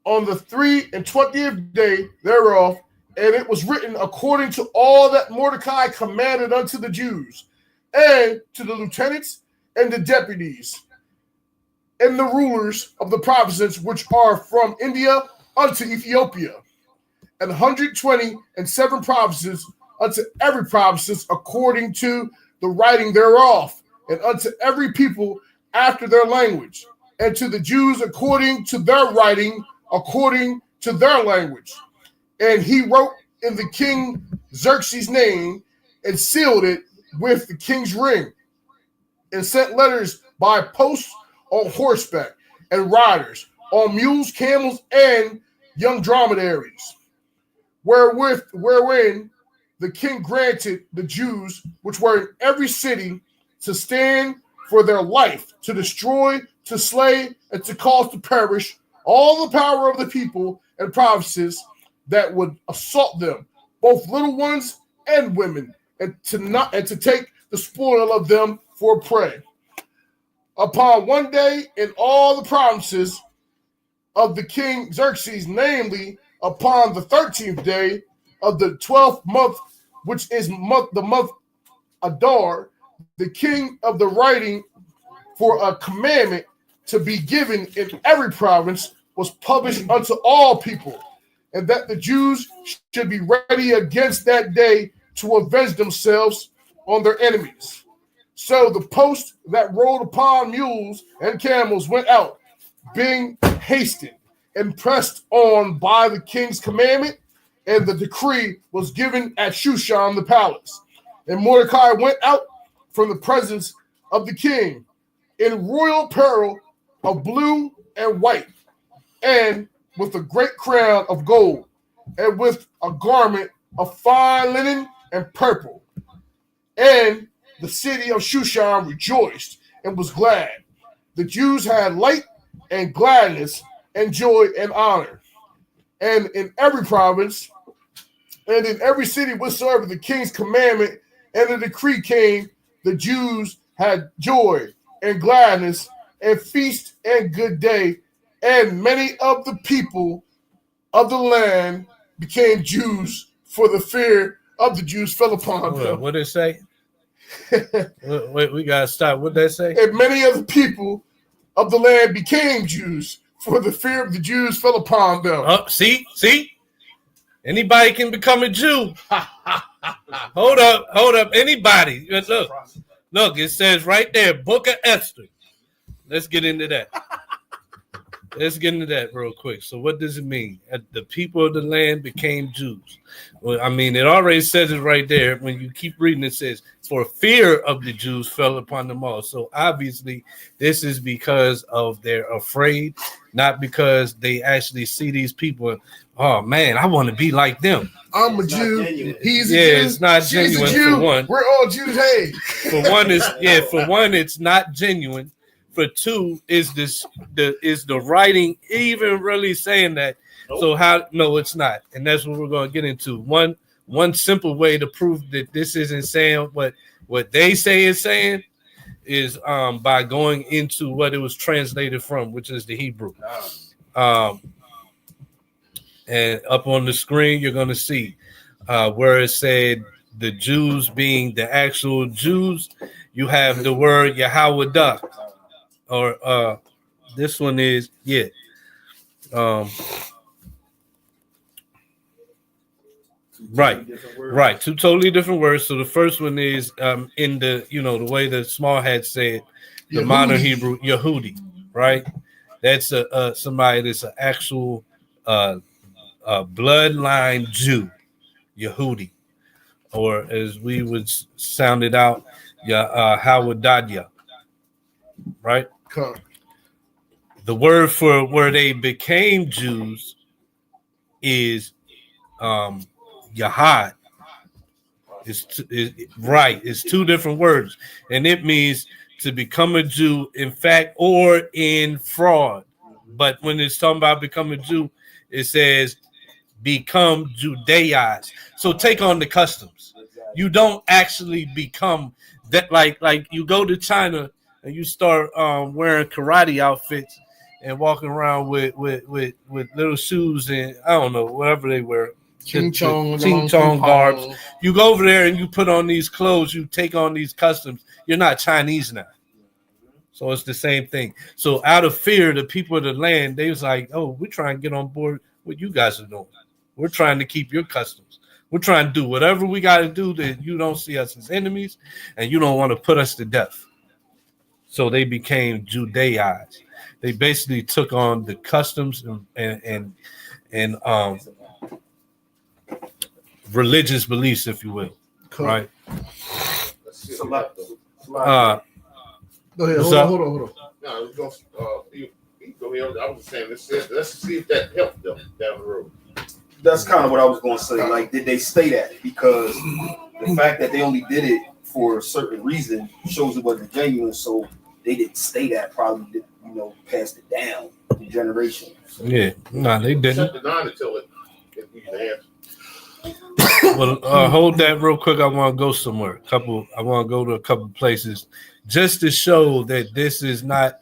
on the 23rd day thereof, and it was written according to all that Mordecai commanded unto the Jews, and to the lieutenants and the deputies, and the rulers of the provinces which are from India unto Ethiopia, and 127 provinces unto every province according to the writing thereof, and unto every people after their language, and to the Jews according to their writing, according to their language. And he wrote in the king Xerxes' name, and sealed it with the king's ring, and sent letters by post on horseback, and riders on mules, camels, and young dromedaries, wherein the king granted the Jews which were in every city to stand for their life, to destroy, to slay, and to cause to perish all the power of the people and provinces that would assault them, both little ones and women, and to take the spoil of them for prey. Upon one day in all the provinces of the king Xerxes, namely upon the 13th day of the 12th month, which is the month Adar, the king of the writing for a commandment to be given in every province was published unto all people, and that the Jews should be ready against that day to avenge themselves on their enemies. So the post that rode upon mules and camels went out, being hasted and pressed on by the king's commandment, and the decree was given at Shushan the palace. And Mordecai went out from the presence of the king in royal apparel of blue and white, and with a great crown of gold, and with a garment of fine linen and purple. And the city of Shushan rejoiced and was glad. The Jews had light and gladness and joy and honor. And in every province and in every city whatsoever the king's commandment and the decree came, the Jews had joy and gladness and feast and good day. And many of the people of the land became Jews, for the fear of the Jews fell upon them. What did it say? Wait, we gotta stop. What did that say? And many of the people of the land became Jews, for the fear of the Jews fell upon them. Oh, see? Anybody can become a Jew. Hold up. Anybody. Look, it says right there, Book of Esther. Let's get into that. Let's get into that real quick. So what does it mean? The people of the land became Jews. Well, I mean, it already says it right there. When you keep reading, it says, for fear of the Jews fell upon them all. So obviously, this is because of they're afraid, not because they actually see these people. Oh, man, I want to be like them. I'm a Jew. He's a Jew. It's not genuine. She's a Jew. For one. We're all Jews. Hey. For one, it's not genuine. For two, is the writing even really saying that? Nope. So how? No, it's not, and that's what we're going to get into. One simple way to prove that this isn't saying what they say is saying is by going into what it was translated from, which is the Hebrew. And up on the screen, you're going to see where it said the Jews being the actual Jews. You have the word Yahweh. Or this one is right, two totally different words. So the first one is in the the way the small hat said, the Yehudi. Modern Hebrew Yehudi, right? That's somebody that's an actual bloodline Jew, Yehudi, or as we would sound it out, Hawadadya, right? The word for where they became Jews is Yahad. It's two different words, and it means to become a Jew in fact or in fraud. But when it's talking about becoming a Jew, it says become Judaized. So take on the customs. You don't actually become that. Like you go to China and you start wearing karate outfits and walking around with little shoes and I don't know whatever they wear. Ching chong garbs. You go over there and you put on these clothes. You take on these customs. You're not Chinese now. So it's the same thing. So out of fear, the people of the land, they was like, oh, we're trying to get on board what you guys are doing. We're trying to keep your customs. We're trying to do whatever we got to do that you don't see us as enemies and you don't want to put us to death. So they became Judaized. They basically took on the customs and religious beliefs, if you will. Cool. Right? Go ahead. Hold on. No, we're going go ahead. I was saying, let's see if that helped them down the road. That's kind of what I was going to say. Like, did they stay at it? Because the fact that they only did it for a certain reason shows it wasn't genuine. So they didn't stay that. Probably did, passed it down the generation. So, yeah, no, they didn't. Until it we can answer. Well, hold that real quick. I want to go somewhere. I want to go to a couple places just to show that this is not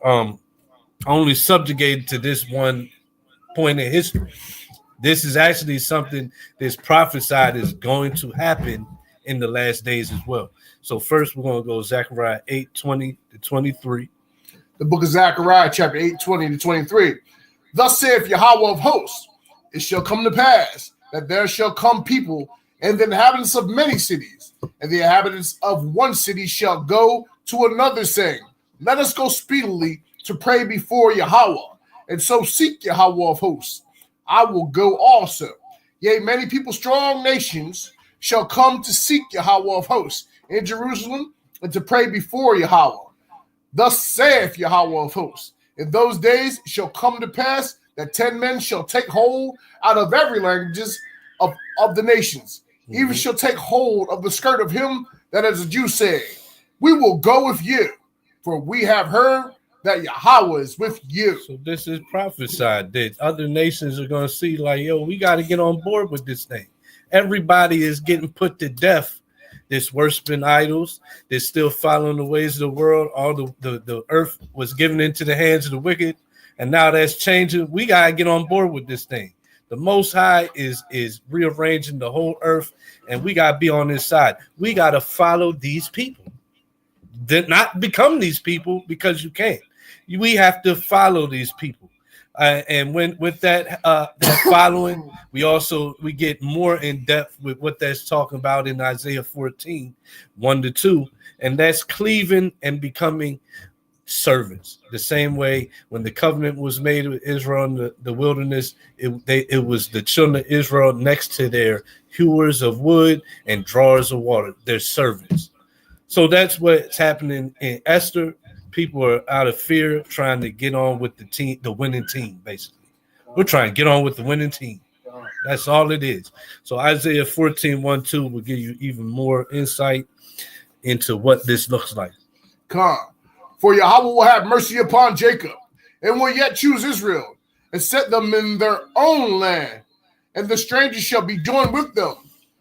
only subjugated to this one point in history. This is actually something that's prophesied is going to happen in the last days as well. So first, we're going to go Zechariah 8:20-23. The book of Zechariah, chapter 8:20-23. Thus saith Yahweh of hosts, it shall come to pass that there shall come people and the inhabitants of many cities, and the inhabitants of one city shall go to another, saying, let us go speedily to pray before Yahweh, and so seek Yahweh of hosts. I will go also. Yea, many people, strong nations, shall come to seek Yahweh of hosts in Jerusalem, and to pray before Yahweh. Thus saith Yahweh of hosts, in those days shall come to pass that 10 men shall take hold out of every languages of the nations, even shall take hold of the skirt of him that is a Jew, saying, we will go with you, for we have heard that Yahweh is with you. So this is prophesied that other nations are going to see like, yo, we got to get on board with this thing. Everybody is getting put to death. This worshiping idols, they're still following the ways of the world. All the earth was given into the hands of the wicked, and now that's changing. We got to get on board with this thing. The Most High is rearranging the whole earth, and we got to be on this side. We got to follow these people. Did not become these people because you can't. We have to follow these people, and with that following, we get more in depth with what that's talking about in Isaiah 14:1-2, and that's cleaving and becoming servants. The same way when the covenant was made with Israel in the wilderness, it was the children of Israel next to their hewers of wood and drawers of water. They're servants. So that's what's happening in Esther. People are out of fear trying to get on with the winning team, basically. We're trying to get on with the winning team. That's all it is. So Isaiah 14:1-2 will give you even more insight into what this looks like. Come. For Yahweh will have mercy upon Jacob, and will yet choose Israel, and set them in their own land. And the strangers shall be joined with them,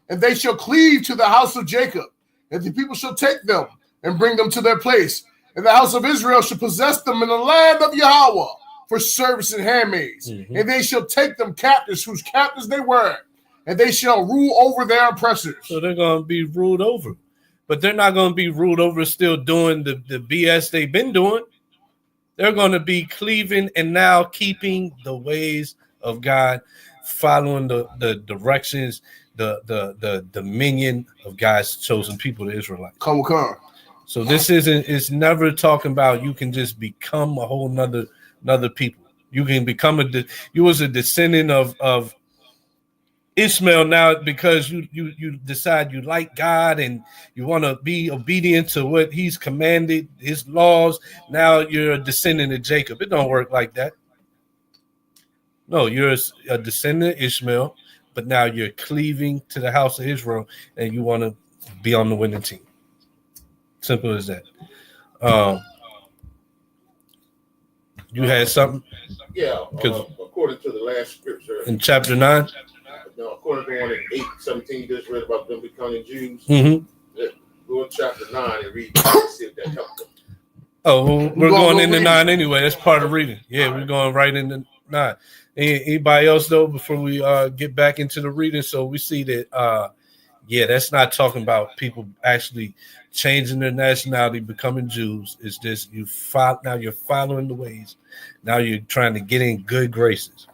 and they shall cleave to the house of Jacob, and the people shall take them and bring them to their place. And the house of Israel shall possess them in the land of Yahweh for service and handmaids. Mm-hmm. And they shall take them captives, whose captives they were, and they shall rule over their oppressors. So they're going to be ruled over. But they're not going to be ruled over still doing the BS they've been doing. They're going to be cleaving and now keeping the ways of God, following the directions, the dominion of God's chosen people, the Israelites. Come. So it's never talking about you can just become a whole nother people. You can become you was a descendant of Ishmael now because you decide you like God and you want to be obedient to what he's commanded, his laws. Now you're a descendant of Jacob. It don't work like that. No, you're a descendant of Ishmael, but now you're cleaving to the house of Israel and you want to be on the winning team. Simple as that. You had something? Yeah, according to the last scripture. In chapter 9? No, according to one in 8:17, you just read about them becoming Jews. Mm-hmm. Go to chapter 9 and read see if that helped them. Oh, we're going into 9 anyway. That's part of reading. Yeah, we're going right into 9. Anybody else, though, before we get back into the reading? So we see that, that's not talking about people actually changing their nationality, becoming Jews. It's just now you're following the ways. Now you're trying to get in good graces.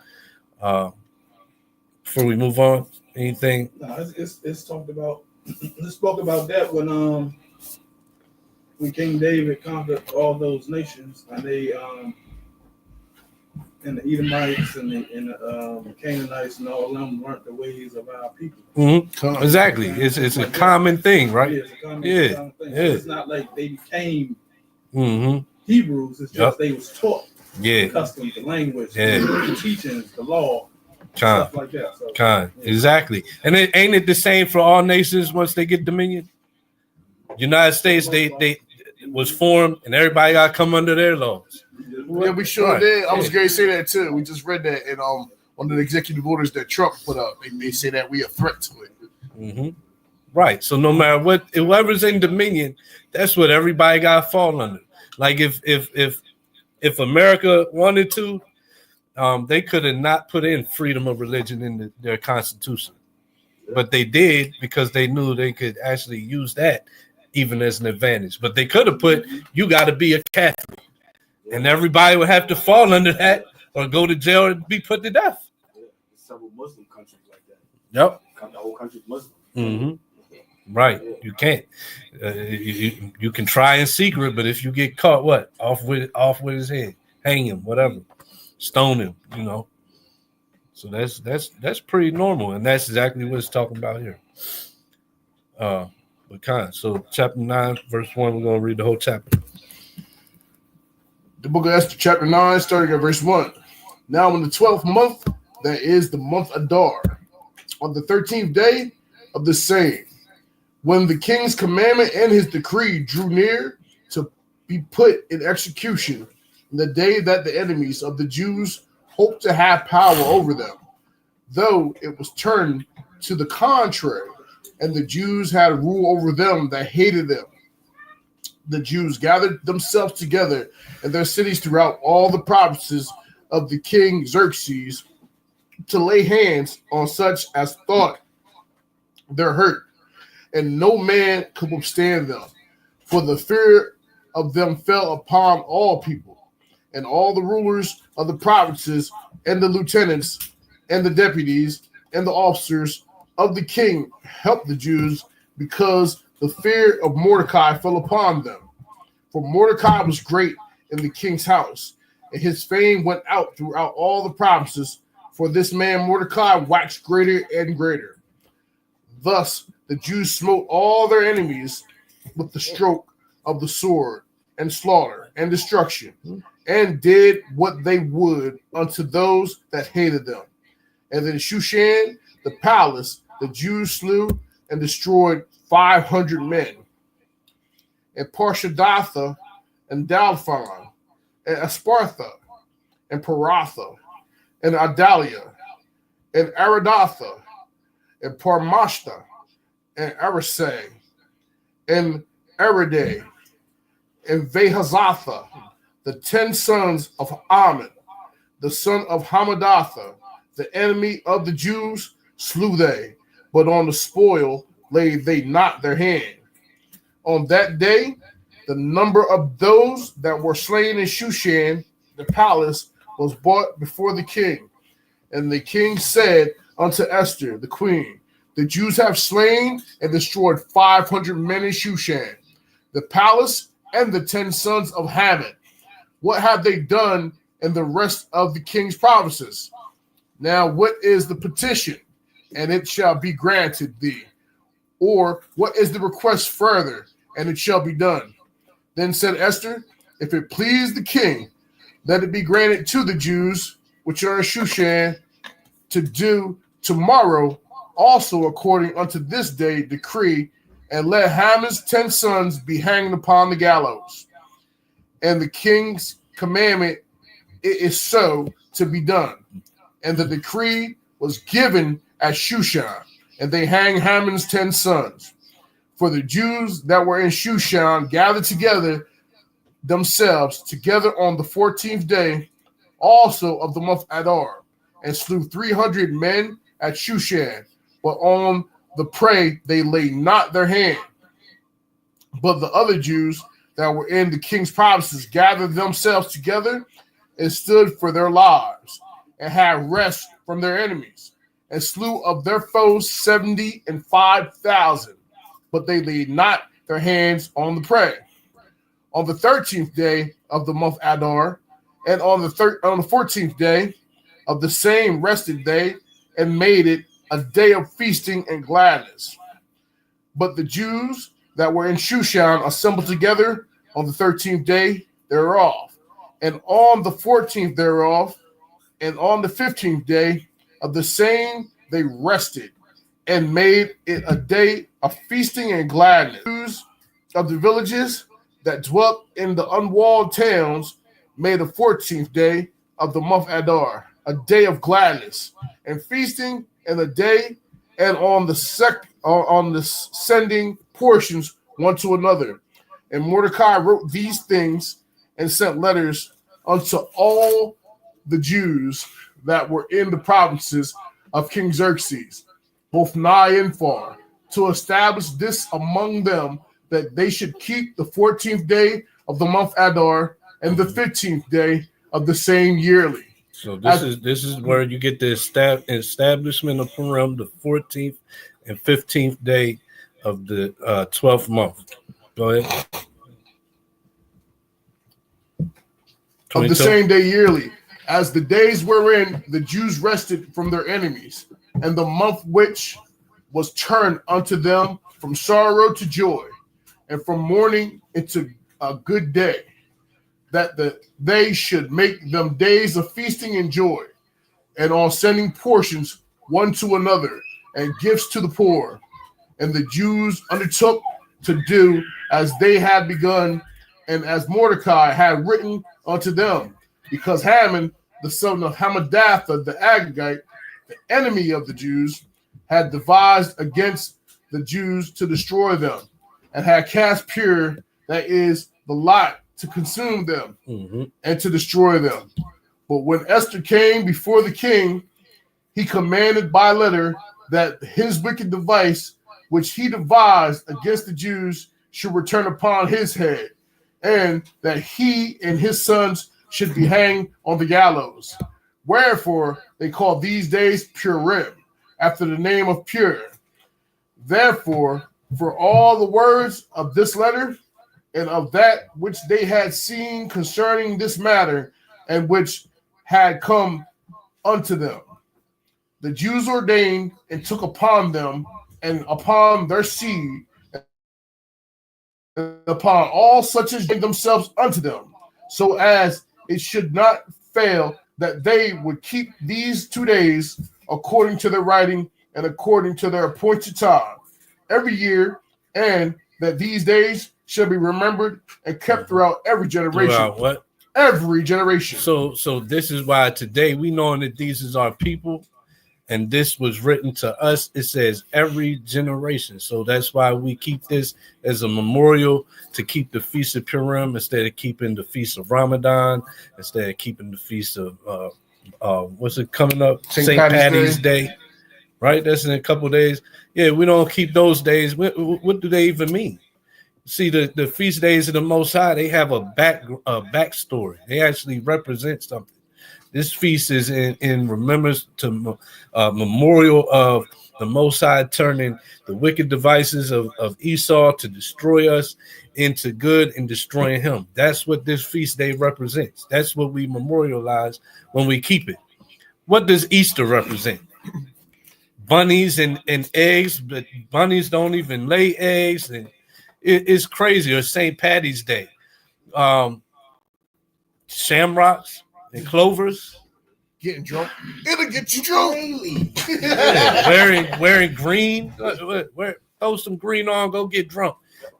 Before we move on, anything? No, it's talked about. It spoke about that when King David conquered all those nations, and they and the Edomites and the Canaanites and all of them learned the ways of our people. Mm-hmm. Exactly. It's a common thing, right? Yeah, it's a common thing. So it's not like they became Hebrews. It's just they was taught the customs, the language, the teachings, the law, stuff like that. So, exactly. And ain't it the same for all nations once they get dominion? United States, they was formed, and everybody got to come under their laws. Yeah, we sure did. I was going to say that too. We just read that in one of the executive orders that Trump put up. They say that we a threat to it. Mm-hmm. Right. So no matter what, whoever's in dominion, that's what everybody got to fall under. Like if America wanted to, they could have not put in freedom of religion in their constitution, but they did because they knew they could actually use that even as an advantage. But they could have put, you got to be a Catholic, and everybody would have to fall under that or go to jail and be put to death. Yeah, several Muslim countries like that. Yep. The whole country's Muslim. Mm-hmm. Right. You can't. You can try in secret, but if you get caught, what? Off with his head, hang him, whatever, stone him. You know. So that's pretty normal, and that's exactly what it's talking about here. So chapter 9, verse 1, we're going to read the whole chapter. The book of Esther, chapter 9, starting at verse 1. Now in the 12th month, that is the month Adar, on the 13th day of the same, when the king's commandment and his decree drew near to be put in execution, the day that the enemies of the Jews hoped to have power over them, though it was turned to the contrary, and the Jews had rule over them that hated them. The Jews gathered themselves together in their cities throughout all the provinces of the king Xerxes to lay hands on such as thought their hurt, and no man could withstand them, for the fear of them fell upon all people, and all the rulers of the provinces and the lieutenants and the deputies and the officers of the king helped the Jews, because the fear of Mordecai fell upon them. For Mordecai was great in the king's house, and his fame went out throughout all the provinces, for this man Mordecai waxed greater and greater. Thus the Jews smote all their enemies with the stroke of the sword, and slaughter and destruction, and did what they would unto those that hated them. And in Shushan, the palace, the Jews slew and destroyed 500 men. And Parshadatha, and Dalphon, and Aspartha, and Paratha, and Adalia, and Aridatha, and Parmashta, and Arasay, and Ariday, and Vehazatha, the 10 sons of Ammon, the son of Hamadatha, the enemy of the Jews, slew they, but on the spoil laid they not their hand. On that day, the number of those that were slain in Shushan, the palace, was brought before the king. And the king said unto Esther, the queen, the Jews have slain and destroyed 500 men in Shushan, the palace, and the 10 sons of Haman. What have they done in the rest of the king's provinces? Now, what is the petition? And it shall be granted thee. Or what is the request further? And it shall be done. Then said Esther, if it please the king, let it be granted to the Jews which are in Shushan to do tomorrow also according unto this day decree, and let Haman's 10 sons be hanged upon the gallows. And the king's commandment it is so to be done. And the decree was given at Shushan, and they hanged Haman's 10 sons. For the Jews that were in Shushan gathered together themselves together on the 14th day also of the month Adar, and slew 300 men at Shushan, but on the prey they laid not their hand. But the other Jews that were in the king's provinces gathered themselves together and stood for their lives, and had rest from their enemies, and slew of their foes 75,000, but they laid not their hands on the prey. On the 13th day of the month Adar, and on the 14th day of the same rested day, and made it a day of feasting and gladness. But the Jews that were in Shushan assembled together on the 13th day thereof, and on the 14th thereof, and on the 15th day of the same they rested, and made it a day of feasting and gladness. Jews of the villages that dwelt in the unwalled towns made the 14th day of the month Adar a day of gladness and feasting, and a day, and on the sending portions one to another. And Mordecai wrote these things and sent letters unto all the Jews that were in the provinces of King Xerxes, both nigh and far, to establish this among them, that they should keep the 14th day of the month Adar and the 15th day of the same yearly. So this is where you get the establishment of Purim, the 14th and 15th day of the 12th month. Go ahead. Of the same day yearly, as the days wherein the Jews rested from their enemies, and the month which was turned unto them from sorrow to joy, and from mourning into a good day, that they should make them days of feasting and joy, and on sending portions one to another, and gifts to the poor. And the Jews undertook to do as they had begun, and as Mordecai had written unto them, because Haman, the son of Hammedatha the Agagite, the enemy of the Jews, had devised against the Jews to destroy them, and had cast pure, that is, the lot, to consume them and to destroy them. But when Esther came before the king, he commanded by letter that his wicked device, which he devised against the Jews, should return upon his head, and that he and his sons should be hanged on the gallows. Wherefore they call these days Purim, after the name of Pur. Therefore, for all the words of this letter, and of that which they had seen concerning this matter, and which had come unto them, the Jews ordained and took upon them and upon their seed, and upon all such as gave themselves unto them, so as it should not fail that they would keep these 2 days according to their writing and according to their appointed time every year, and that these days shall be remembered and kept throughout every generation. Throughout what? Every generation. So this is why today we know that these is our people, and this was written to us. It says every generation. So that's why we keep this as a memorial to keep the Feast of Purim instead of keeping the Feast of Ramadan, instead of keeping the Feast of what's it coming up? St. Patty's Day. Right? That's in a couple of days. Yeah, we don't keep those days. What do they even mean? See, the feast days of the Most High, they have a backstory. They actually represent something. This feast is in remembrance to memorial of the Most High turning the wicked devices of Esau to destroy us into good and destroying him. That's what this feast day represents. That's what we memorialize when we keep it. What does Easter represent? Bunnies and eggs, but bunnies don't even lay eggs, and it's crazy. Or St. Patty's Day, shamrocks and clovers. Getting drunk, it'll get you drunk. Yeah, wearing green. Throw some green on, go get drunk.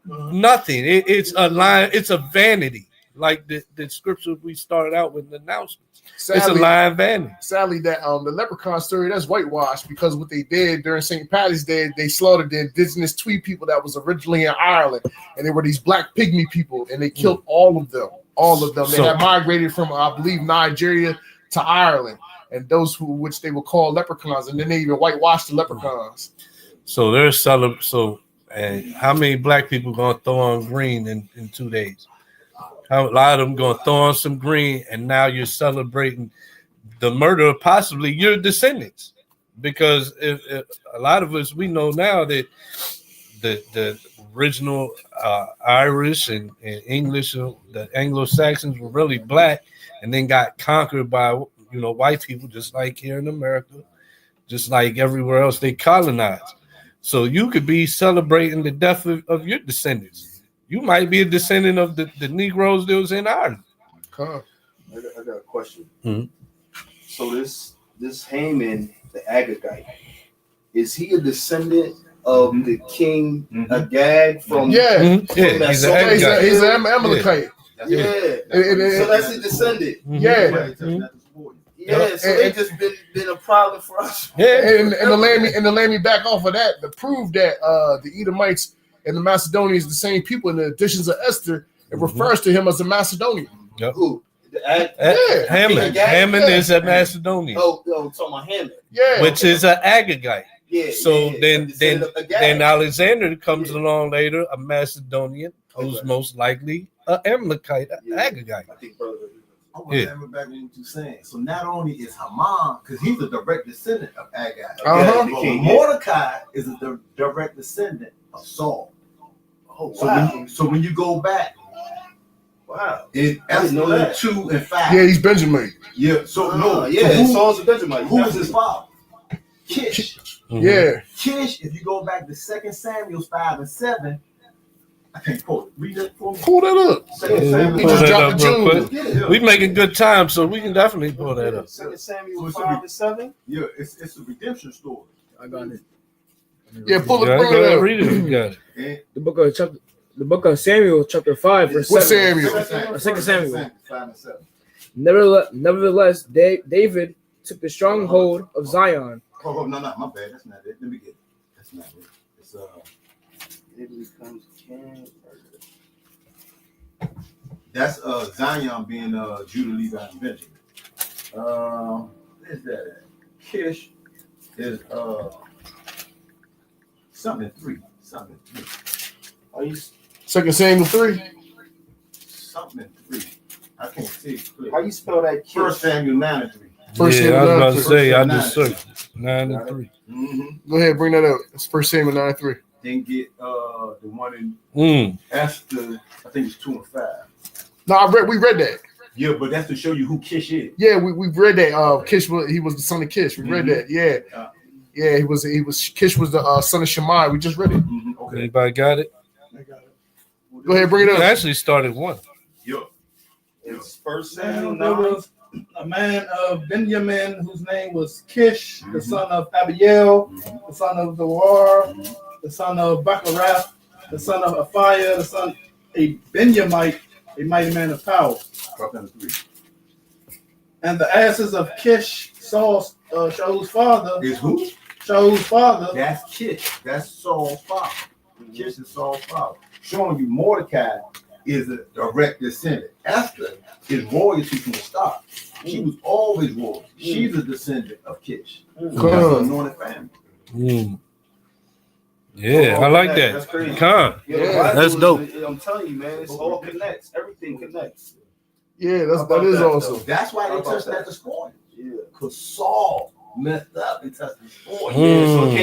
Nothing. It's a lie. It's a vanity. like the scripture we started out with the announcements. Sadly, it's a lying vanity. Sadly, that the leprechaun story, that's whitewashed, because what they did during St. Patty's Day, they slaughtered the indigenous Twee people that was originally in Ireland, and they were these black pygmy people, and they killed all of them. They had migrated from, I believe, Nigeria to Ireland, and those which they were called leprechauns, and then they even whitewashed the leprechauns. So they're celebrating. So, and how many black people gonna throw on green in 2 days? A lot of them gonna throw on some green, and now you're celebrating the murder of possibly your descendants, because if a lot of us, we know now that the original Irish and English, the Anglo-Saxons were really black, and then got conquered by white people, just like here in America, just like everywhere else they colonized. So you could be celebrating the death of your descendants. You might be a descendant of the Negroes that was in Ireland. I got a question. Mm-hmm. So this Haman, the Agagite, is he a descendant of the king Agag from? Yeah, he's an Amalekite. Yeah. So that's his descendant. Yeah. Mm-hmm. Yeah, so they just been a problem for us. Yeah, and to lay me back off of that, to prove that the Edomites and the Macedonians, the same people in the editions of Esther, it refers to him as a Macedonian. Yep. Who? Haman is a Macedonian. Oh, talking about Haman. Yeah, which is an Agagite. Yeah. So yeah. then Alexander comes along later, a Macedonian, who's most likely an Amalekite, Agagite. I think brother. I want to remember back what you're saying. So not only is Haman, because he's a direct descendant of Agag, but Mordecai is a direct descendant of Saul. Oh, wow. So when you go back, wow, Esther 2 and 5. Yeah, he's Benjamin. Yeah. So Saul's a Benjamin. Who is his father? Kish. Mm-hmm. Yeah. Kish, if you go back to 2 Samuel 5 and 7, I can't quote it. Read that for me. Pull that up. 2 Samuel. He just dropped the jewel. We making good time, so we can definitely pull that up. 2 Samuel 5 and 7. Yeah, it's a redemption story. I got it. Yeah, pull it Go up. ahead, read it. You got it. The book of Samuel, chapter 5, verse What 7. Samuel? 2 Samuel. 5 and 7. Nevertheless, David took the stronghold of Zion. Oh, no, my bad. That's not it. Let me get it. That's not it. It's It becomes king. That's Zion being Judah, Levi, and Benjamin. Where's that at? Kish is something 3. Something 3. Are you 2 Samuel 3. Something 3. I can't see it clear. how you spell that? Kish? 1 Samuel 9 and 3. First Yeah, I Samuel was about 9 to 3. say, I 9. just searched 9 and 3. Mm-hmm. Go ahead, bring that up. It's 1 Samuel 9 3. Then get the one in Esther, I think it's 2 and 5. No, we read that. Yeah, but that's to show you who Kish is. Yeah, we read that. Kish he was the son of Kish. We read that. Yeah. Yeah, he was Kish was the son of Shammai. We just read it. Mm-hmm. Okay. Anybody got it? I got it. Go ahead, bring it We up. actually started 1. Yeah. It's 1 Now, Samuel there 9. was a man of Benjamin whose name was Kish, the son of Abiel, the son of Zoar, the son of Bacharath, the son of Aphiah, the son of a Benjamite, a mighty man of power. And the asses of Kish, Shaul's father, Is who? Shaul's father, That's Kish. That's Saul's father. Kish is Saul's father. Showing you Mordecai is a direct descendant. Esther is royalty from the start. She was always royal. She's a descendant of Kish. That's an anointed family. Yeah, I like That's that. crazy. Con. Yeah, That's dope. I'm telling you, man, it's all connects. Everything connects. Yeah, that is awesome. That's why they touched that this morning. Yeah. Because Saul messed up and touched his spoil. Yeah, so it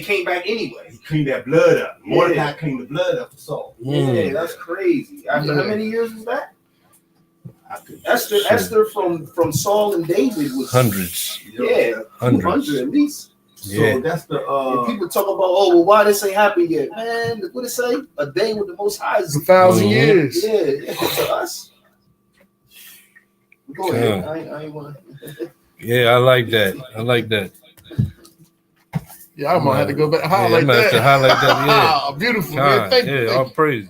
came back anyway. He cleaned that blood up. Mordecai cleaned the blood up for Saul. Yeah, that's crazy. After how many years was that? Esther from Saul and David was Hundreds. Yeah, 200 at least. Yeah. So that's the And people talk about, oh, well, why this ain't happened yet? Man, what it say? A day with the Most High It's is 1,000 years. yeah, to us. Go ahead. I ain't want to. Yeah, I like that. I like that. Yeah, I'm gonna have to go back. Yeah, Highlight I'm gonna have to that. highlight that. Yeah. Beautiful, man. Con. Thank you. Yeah, Thank all you. praise.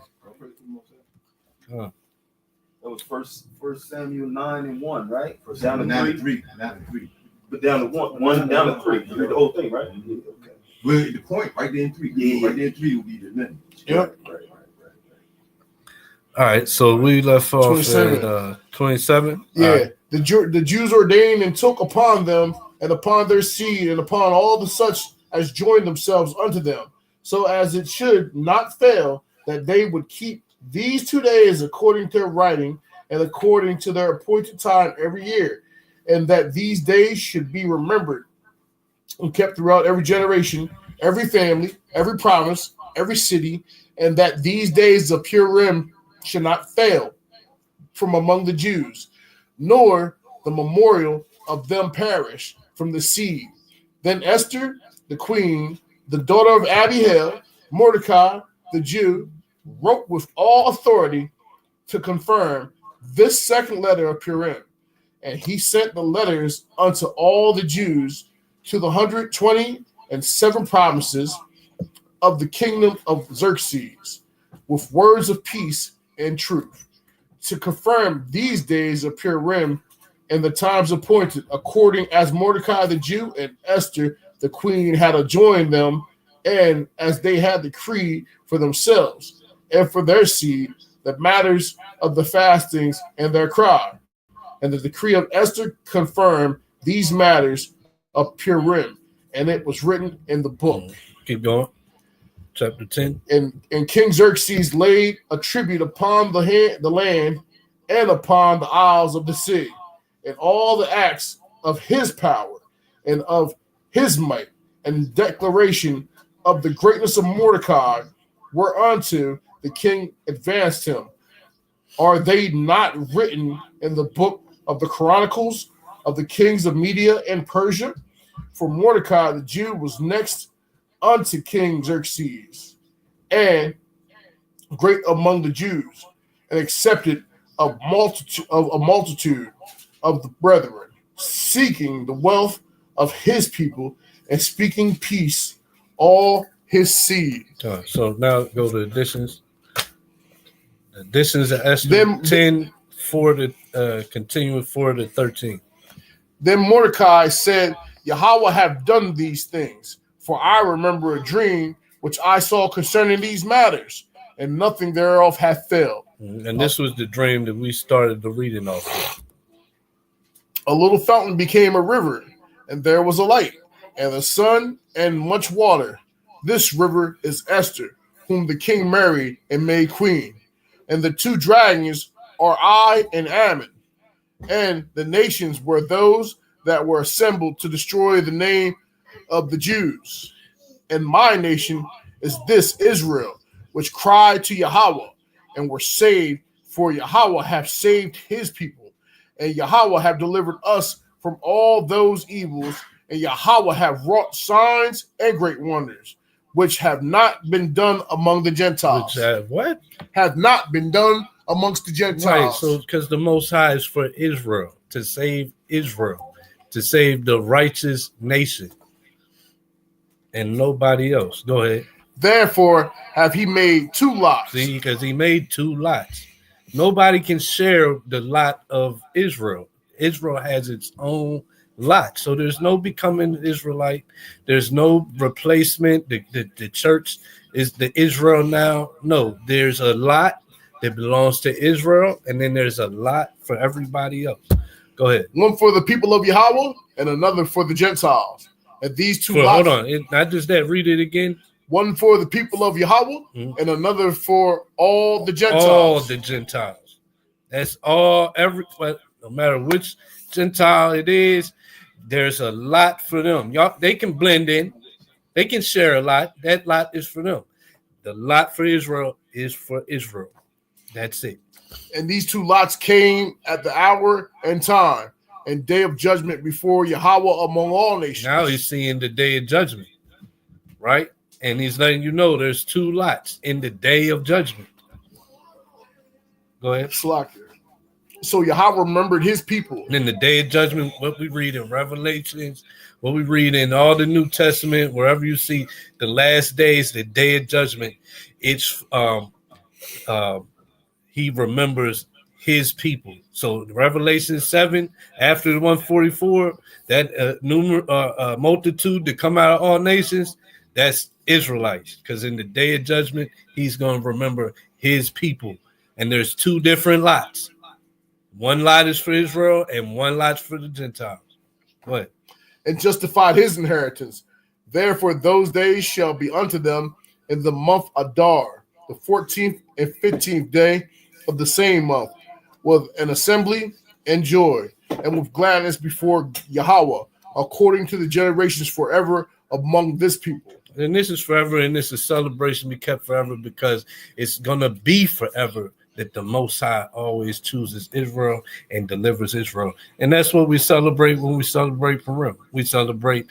That was First Samuel 9:1, right? First Down to 9-3. But down to one down to 3. You read the whole thing, right? Yeah, okay. Well, the point right there in 3. Yeah. Right there in 3 will be the minute. Yep. Right. All right, so we left off 27. at 27. Yeah, All right. the Jews ordained and took upon them and upon their seed and upon all the such as joined themselves unto them, so as it should not fail that they would keep these 2 days according to their writing and according to their appointed time every year, and that these days should be remembered and kept throughout every generation, every family, every province, every city, and that these days of Purim should not fail from among the Jews, nor the memorial of them perish from the seed. Then Esther, the queen, the daughter of Abihail, Mordecai, the Jew, wrote with all authority to confirm this second letter of Purim. And he sent the letters unto all the Jews to the 127 provinces of the kingdom of Xerxes, with words of peace and truth, to confirm these days of Purim and the times appointed, according as Mordecai the Jew and Esther the queen had adjoined them, and as they had decreed for themselves and for their seed the matters of the fastings and their cry. And the decree of Esther confirmed these matters of Purim, and it was written in the book. Keep going. Chapter 10. And King Xerxes laid a tribute upon the land and upon the isles of the sea, and all the acts of his power and of his might, and declaration of the greatness of Mordecai whereunto the king advanced him. Are they not written in the book of the Chronicles of the kings of Media and Persia? For Mordecai the Jew was next unto King Xerxes, and great among the Jews, and accepted a multitude of the brethren, seeking the wealth of his people and speaking peace, all his seed. So now go to additions. Additions of Esther 10, 4 to continuing 4 to 13. Then Mordecai said, Yahweh have done these things, for I remember a dream which I saw concerning these matters, and nothing thereof hath failed. And this was the dream that we started the reading off with. A little fountain became a river, and there was a light, and the sun, and much water. This river is Esther, whom the king married and made queen. And the 2 dragons are I and Ammon. And the nations were those that were assembled to destroy the name of the Jews. And my nation is this Israel, which cried to Yahweh and were saved, for Yahweh hath saved his people, and Yahweh have delivered us from all those evils, and Yahweh have wrought signs and great wonders, which have not been done among the Gentiles. Which what? Have not been done amongst the Gentiles. Right, so because the Most High is for Israel, to save Israel, to save the righteous nation, and nobody else. Go ahead. Therefore have he made 2 lots. See, because he made 2 lots. Nobody can share the lot of Israel. Israel has its own lot. So there's no becoming Israelite. There's no replacement. The church is the Israel now. No, there's a lot that belongs to Israel, and then there's a lot for everybody else. Go ahead. One for the people of Yahweh and another for the Gentiles. And these 2 lots. Hold on. Not just that. Read it again. One for the people of Yahweh and another for all the Gentiles. All the Gentiles. That's all. No matter which Gentile it is, there's a lot for them. Y'all, they can blend in. They can share a lot. That lot is for them. The lot for Israel is for Israel. That's it. And these 2 lots came at the hour and time and day of judgment before Yahweh among all nations. Now he's seeing the day of judgment, right? And he's letting you know there's 2 lots in the day of judgment. Go ahead. So Yahweh remembered his people. And in the day of judgment, what we read in Revelations, what we read in all the New Testament, wherever you see the last days, the day of judgment, it's he remembers his people. So Revelation 7, after the 144, that multitude that come out of all nations, that's Israelites. Because in the day of judgment, he's going to remember his people. And there's two different lots. One lot is for Israel and one lot's for the Gentiles. What? And justified his inheritance. Therefore, those days shall be unto them in the month Adar, the 14th and 15th day of the same month, with an assembly and joy, and with gladness before Yahweh, according to the generations forever among this people. And this is forever, and this is celebration be kept forever, because it's going to be forever that the Most High always chooses Israel and delivers Israel. And that's what we celebrate when we celebrate Purim. We celebrate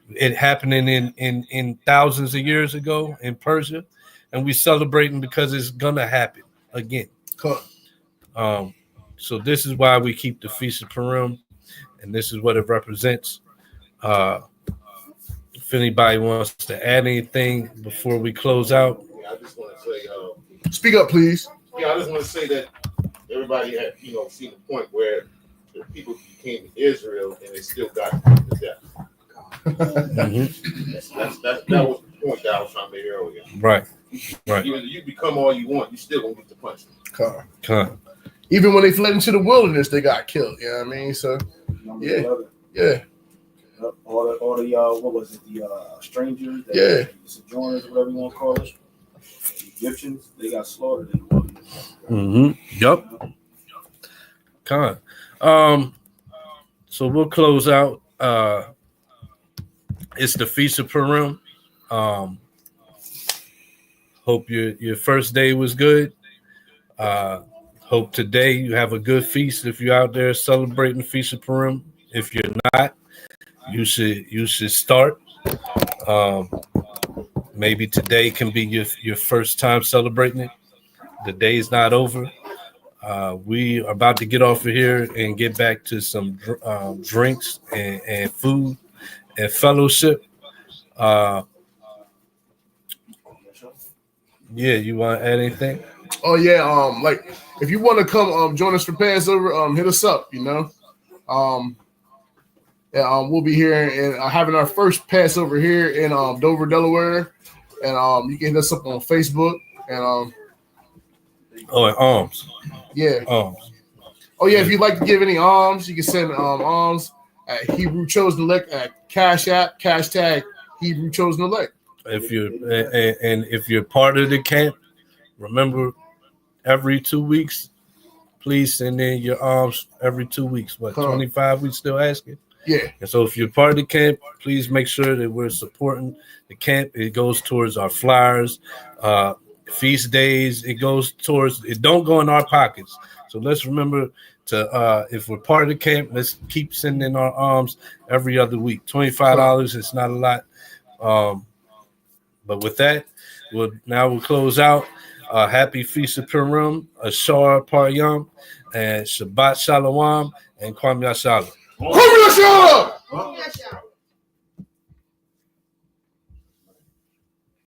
it happening in thousands of years ago in Persia, and we celebrating because it's going to happen again. So this is why we keep the Feast of Purim, and this is what it represents. If anybody wants to add anything before we close out. Yeah, I just want to say, Speak up, please. I just want to say that everybody had, seen the point where the people became Israel and they still got to death. Mm-hmm. That was the point that I was trying to make earlier. Right. You become all you want, you still gonna get the punishment. Even when they fled into the wilderness, they got killed. You know what I mean? So, yeah. All the what was it? The strangers, the sojourners, whatever you want to call it. The Egyptians, they got slaughtered in the wilderness. Mm-hmm. Yep. So we'll close out. It's the Feast of Purim. Hope your first day was good. Hope today you have a good feast. If you're out there celebrating the Feast of Purim, if you're not, you should start. Maybe today can be your first time celebrating it. The day is not over. We are about to get off of here and get back to some drinks and food and fellowship. Yeah, you want to add anything? Oh yeah, like if you want to come join us for Passover, hit us up, we'll be here and having our first Passover here in Dover, Delaware, and you can hit us up on Facebook and and alms. Yeah. Alms. Oh yeah, if you'd like to give any alms, you can send alms at Hebrew Chosen Elect at Cash App, # Hebrew Chosen Elect. If you're part of the camp, remember every 2 weeks, please send in your alms every 2 weeks. 25 we still asking? Yeah. And so if you're part of the camp, please make sure that we're supporting the camp. It goes towards our flyers, feast days. It don't go in our pockets. So let's remember to, if we're part of the camp, let's keep sending in our alms every other week. $25, it's not a lot. But with that, we'll close out. Happy Feast of Purim, Ashar Paryam, and Shabbat Shalom, and Kwam Yashala. Kwam Yashala!